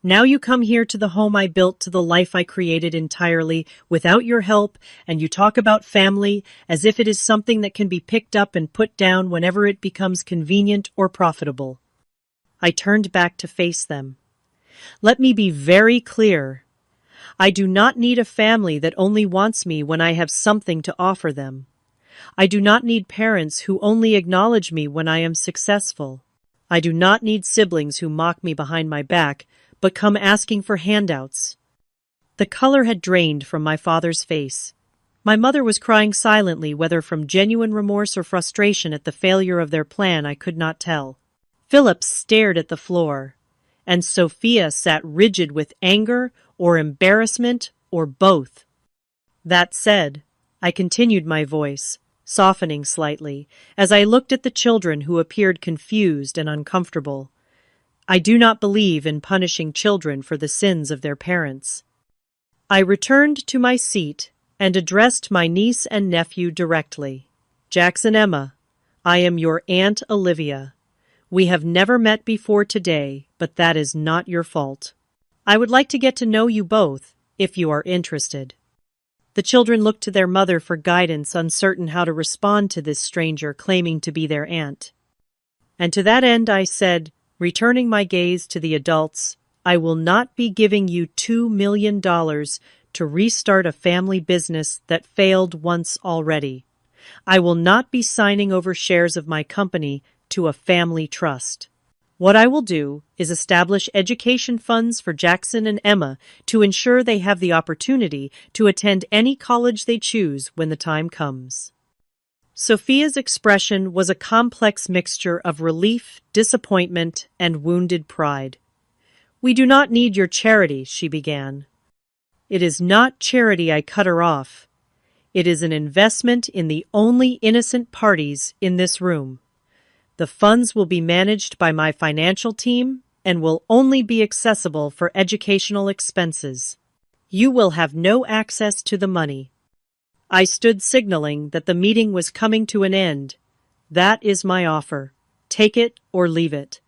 Speaker 1: Now you come here to the home I built, to the life I created entirely without your help, and you talk about family as if it is something that can be picked up and put down whenever it becomes convenient or profitable. I turned back to face them. Let me be very clear. I do not need a family that only wants me when I have something to offer them. I do not need parents who only acknowledge me when I am successful. I do not need siblings who mock me behind my back, but come asking for handouts. The color had drained from my father's face. My mother was crying silently, whether from genuine remorse or frustration at the failure of their plan, I could not tell. Philip stared at the floor, and Sophia sat rigid with anger or embarrassment or both. That said, I continued my voice, softening slightly, as I looked at the children who appeared confused and uncomfortable. I do not believe in punishing children for the sins of their parents. I returned to my seat and addressed my niece and nephew directly. Jackson Emma, I am your Aunt Olivia. We have never met before today, but that is not your fault. I would like to get to know you both, if you are interested. The children looked to their mother for guidance, uncertain how to respond to this stranger claiming to be their aunt. And to that end I said, returning my gaze to the adults, I will not be giving you $2 million to restart a family business that failed once already. I will not be signing over shares of my company to a family trust. What I will do is establish education funds for Jackson and Emma to ensure they have the opportunity to attend any college they choose when the time comes. Sophia's expression was a complex mixture of relief, disappointment, and wounded pride. We do not need your charity, she began. It is not charity, I cut her off. It is an investment in the only innocent parties in this room. The funds will be managed by my financial team and will only be accessible for educational expenses. You will have no access to the money. I stood signaling that the meeting was coming to an end. That is my offer. Take it or leave it.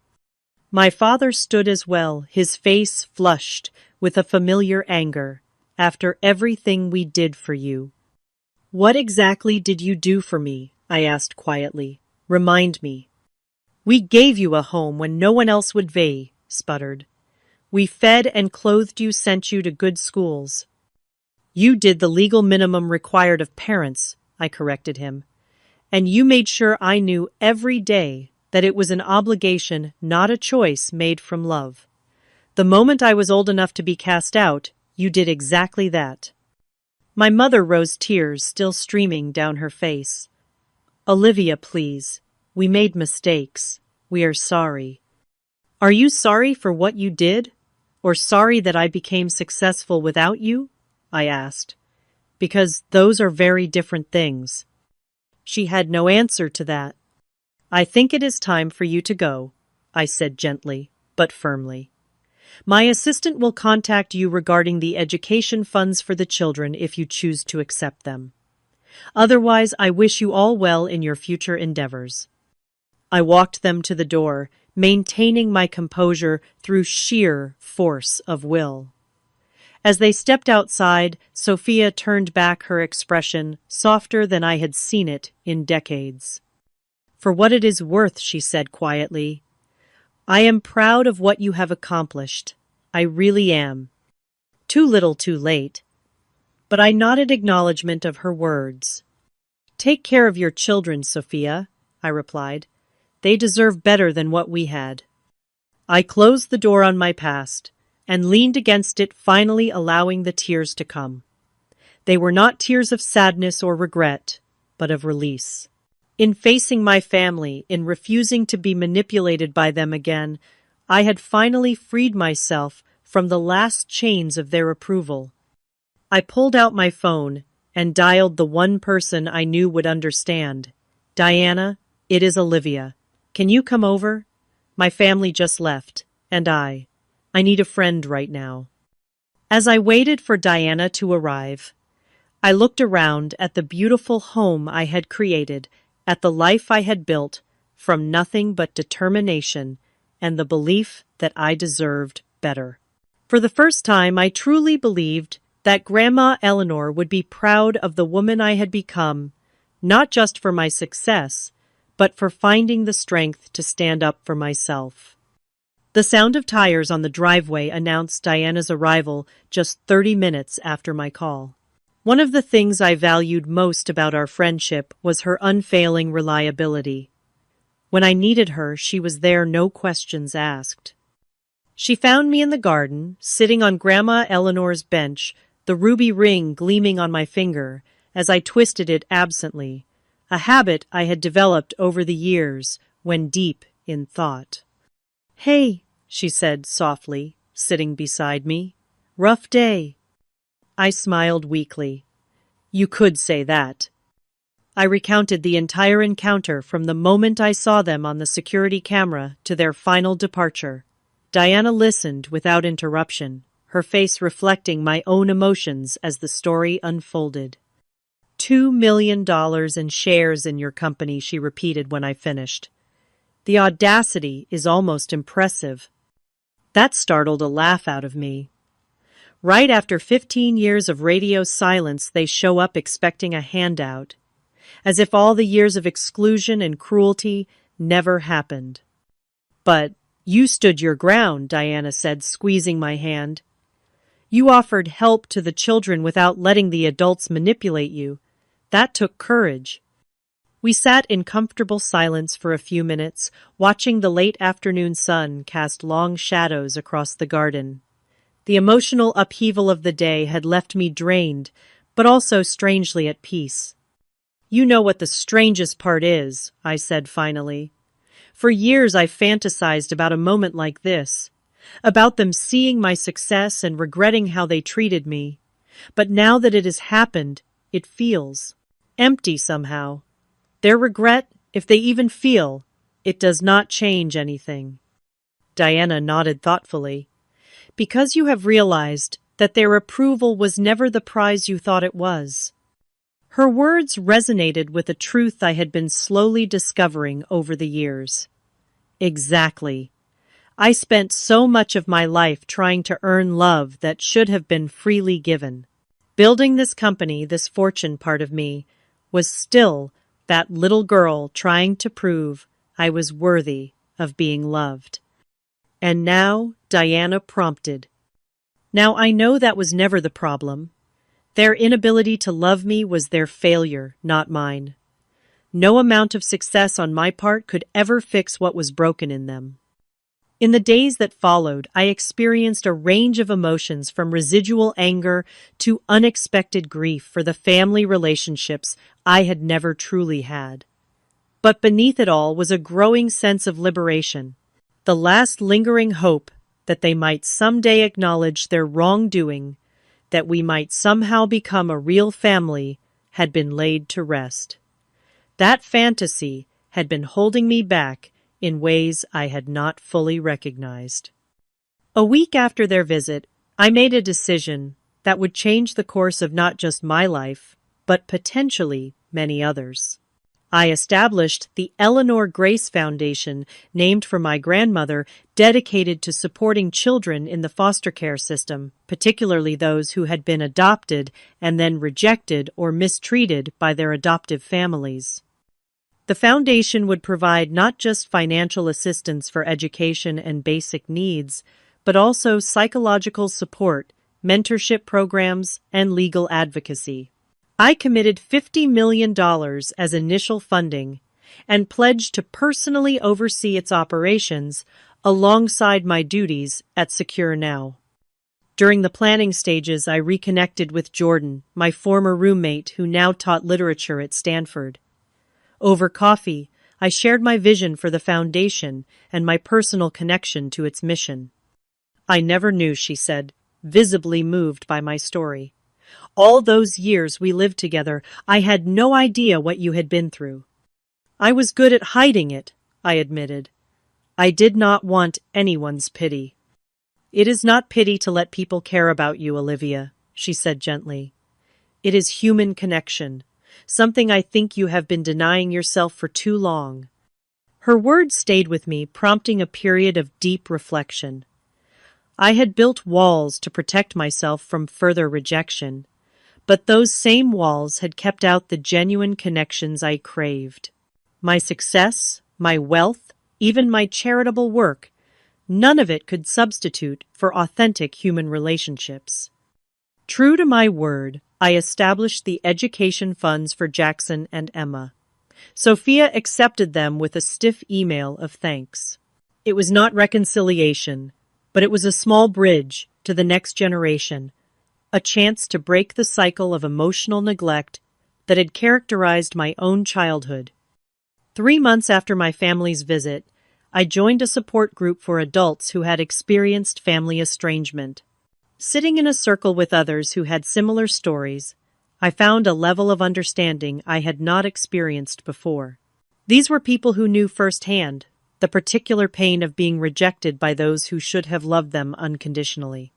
Speaker 1: My father stood as well, his face flushed with a familiar anger. After everything we did for you. What exactly did you do for me? I asked quietly. Remind me. We gave you a home when no one else would, sputtered. We fed and clothed you, sent you to good schools. You did the legal minimum required of parents, I corrected him. And you made sure I knew every day that it was an obligation, not a choice made from love. The moment I was old enough to be cast out, you did exactly that. My mother rose, tears still streaming down her face. Olivia, please. We made mistakes. We are sorry. Are you sorry for what you did? Or sorry that I became successful without you? I asked. Because those are very different things. She had no answer to that. I think it is time for you to go, I said gently, but firmly. My assistant will contact you regarding the education funds for the children if you choose to accept them. Otherwise, I wish you all well in your future endeavors. I walked them to the door, maintaining my composure through sheer force of will. As they stepped outside, Sophia turned back, her expression softer than I had seen it in decades. For what it is worth, she said quietly, I am proud of what you have accomplished. I really am. Too little too late. But I nodded acknowledgement of her words. Take care of your children, Sophia, I replied. They deserve better than what we had. I closed the door on my past and leaned against it, finally allowing the tears to come. They were not tears of sadness or regret, but of release. In facing my family, in refusing to be manipulated by them again, I had finally freed myself from the last chains of their approval. I pulled out my phone and dialed the one person I knew would understand. Diana, it is Olivia. Can you come over? My family just left, and I need a friend right now. As I waited for Diana to arrive, I looked around at the beautiful home I had created, at the life I had built from nothing but determination and the belief that I deserved better. For the first time, I truly believed that Grandma Eleanor would be proud of the woman I had become, not just for my success, but for finding the strength to stand up for myself. The sound of tires on the driveway announced Diana's arrival just 30 minutes after my call. One of the things I valued most about our friendship was her unfailing reliability. When I needed her, she was there, no questions asked. She found me in the garden, sitting on Grandma Eleanor's bench, the ruby ring gleaming on my finger as I twisted it absently, a habit I had developed over the years when deep in thought. Hey, she said softly, sitting beside me. Rough day. I smiled weakly. You could say that. I recounted the entire encounter from the moment I saw them on the security camera to their final departure. Diana listened without interruption, her face reflecting my own emotions as the story unfolded. $2 million in shares in your company, she repeated when I finished. The audacity is almost impressive. That startled a laugh out of me. Right after 15 years of radio silence, they show up expecting a handout, as if all the years of exclusion and cruelty never happened. But you stood your ground, Diana said, squeezing my hand. You offered help to the children without letting the adults manipulate you. That took courage. We sat in comfortable silence for a few minutes, watching the late afternoon sun cast long shadows across the garden. The emotional upheaval of the day had left me drained, but also strangely at peace. You know what the strangest part is, I said finally. For years I fantasized about a moment like this, about them seeing my success and regretting how they treated me. But now that it has happened, it feels empty somehow. Their regret, if they even feel, it does not change anything. Diana nodded thoughtfully. Because you have realized that their approval was never the prize you thought it was. Her words resonated with a truth I had been slowly discovering over the years. Exactly. I spent so much of my life trying to earn love that should have been freely given. Building this company, this fortune part of me, was still that little girl trying to prove I was worthy of being loved. And now, Diana prompted. Now I know that was never the problem. Their inability to love me was their failure, not mine. No amount of success on my part could ever fix what was broken in them. In the days that followed, I experienced a range of emotions from residual anger to unexpected grief for the family relationships I had never truly had. But beneath it all was a growing sense of liberation, the last lingering hope that they might someday acknowledge their wrongdoing, that we might somehow become a real family, had been laid to rest. That fantasy had been holding me back in ways I had not fully recognized. A week after their visit, I made a decision that would change the course of not just my life, but potentially many others. I established the Eleanor Grace Foundation, named for my grandmother, dedicated to supporting children in the foster care system, particularly those who had been adopted and then rejected or mistreated by their adoptive families. The foundation would provide not just financial assistance for education and basic needs, but also psychological support, mentorship programs, and legal advocacy. I committed $50 million as initial funding and pledged to personally oversee its operations alongside my duties at Secure Now. During the planning stages, I reconnected with Jordan, my former roommate who now taught literature at Stanford. Over coffee, I shared my vision for the foundation and my personal connection to its mission. "I never knew," she said, visibly moved by my story. "All those years we lived together, I had no idea what you had been through." "I was good at hiding it," I admitted. "I did not want anyone's pity." "It is not pity to let people care about you, Olivia," she said gently. "It is human connection, something I think you have been denying yourself for too long." Her words stayed with me, prompting a period of deep reflection. I had built walls to protect myself from further rejection, but those same walls had kept out the genuine connections I craved. My success, my wealth, even my charitable work, none of it could substitute for authentic human relationships. True to my word, I established the education funds for Jackson and Emma. Sophia accepted them with a stiff email of thanks. It was not reconciliation, but it was a small bridge to the next generation, a chance to break the cycle of emotional neglect that had characterized my own childhood. 3 months after my family's visit, I joined a support group for adults who had experienced family estrangement. Sitting in a circle with others who had similar stories, I found a level of understanding I had not experienced before. These were people who knew firsthand the particular pain of being rejected by those who should have loved them unconditionally.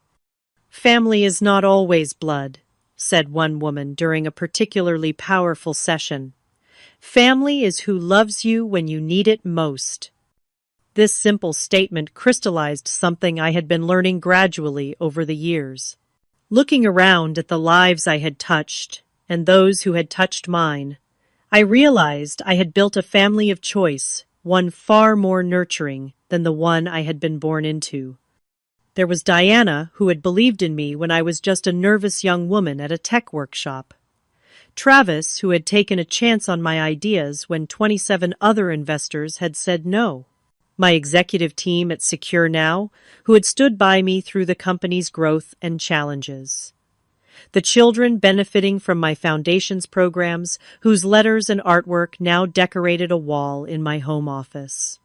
Speaker 1: "Family is not always blood," said one woman during a particularly powerful session. "Family is who loves you when you need it most." This simple statement crystallized something I had been learning gradually over the years. Looking around at the lives I had touched and those who had touched mine, I realized I had built a family of choice, one far more nurturing than the one I had been born into. There was Diana, who had believed in me when I was just a nervous young woman at a tech workshop. Travis, who had taken a chance on my ideas when 27 other investors had said no. My executive team at Secure Now, who had stood by me through the company's growth and challenges. The children benefiting from my foundation's programs, whose letters and artwork now decorated a wall in my home office.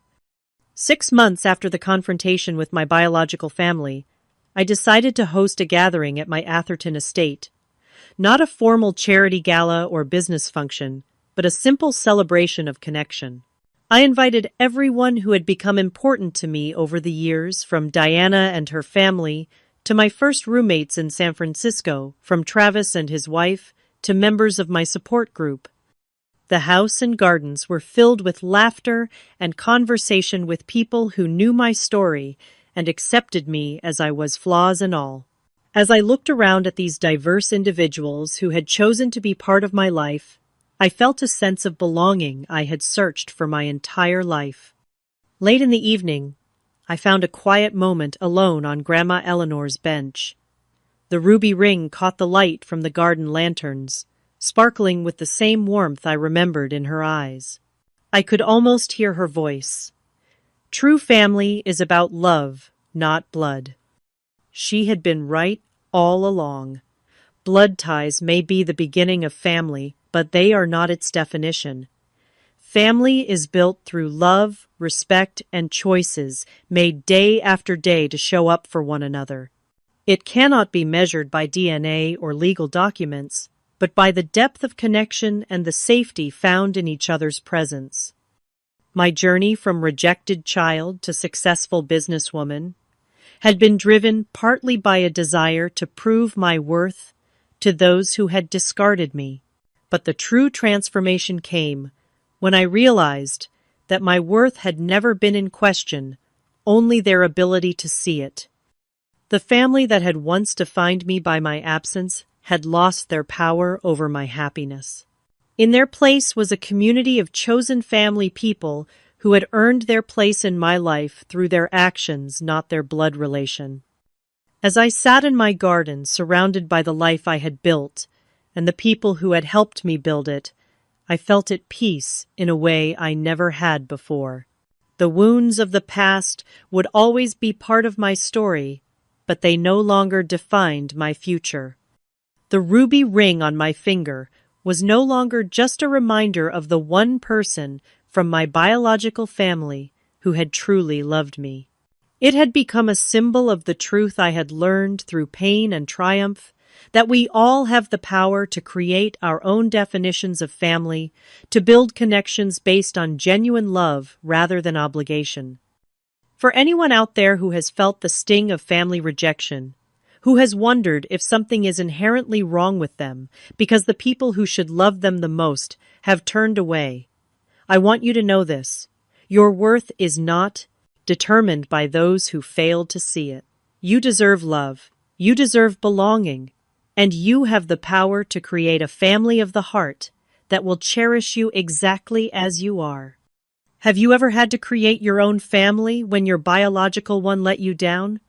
Speaker 1: 6 months after the confrontation with my biological family, I decided to host a gathering at my Atherton estate. Not a formal charity gala or business function, but a simple celebration of connection. I invited everyone who had become important to me over the years, from Diana and her family to my first roommates in San Francisco, from Travis and his wife to members of my support group. The house and gardens were filled with laughter and conversation with people who knew my story and accepted me as I was, flaws and all. As I looked around at these diverse individuals who had chosen to be part of my life, I felt a sense of belonging I had searched for my entire life. Late in the evening, I found a quiet moment alone on Grandma Eleanor's bench. The ruby ring caught the light from the garden lanterns, sparkling with the same warmth I remembered in her eyes. I could almost hear her voice. True family is about love, not blood. She had been right all along. Blood ties may be the beginning of family, but they are not its definition. Family is built through love, respect, and choices made day after day to show up for one another. It cannot be measured by DNA or legal documents, but by the depth of connection and the safety found in each other's presence. My journey from rejected child to successful businesswoman had been driven partly by a desire to prove my worth to those who had discarded me. But the true transformation came when I realized that my worth had never been in question, only their ability to see it. The family that had once defined me by my absence had lost their power over my happiness. In their place was a community of chosen family people who had earned their place in my life through their actions, not their blood relation. As I sat in my garden, surrounded by the life I had built and the people who had helped me build it, I felt at peace in a way I never had before. The wounds of the past would always be part of my story, but they no longer defined my future. The ruby ring on my finger was no longer just a reminder of the one person from my biological family who had truly loved me. It had become a symbol of the truth I had learned through pain and triumph, that we all have the power to create our own definitions of family, to build connections based on genuine love rather than obligation. For anyone out there who has felt the sting of family rejection, who has wondered if something is inherently wrong with them because the people who should love them the most have turned away, I want you to know this. Your worth is not determined by those who failed to see it. You deserve love. You deserve belonging. And you have the power to create a family of the heart that will cherish you exactly as you are. Have you ever had to create your own family when your biological one let you down?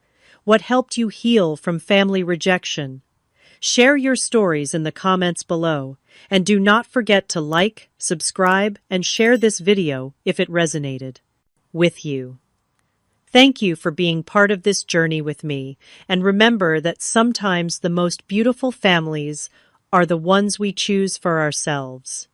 Speaker 1: What helped you heal from family rejection? Share your stories in the comments below, and do not forget to like, subscribe, and share this video if it resonated with you. Thank you for being part of this journey with me, and remember that sometimes the most beautiful families are the ones we choose for ourselves.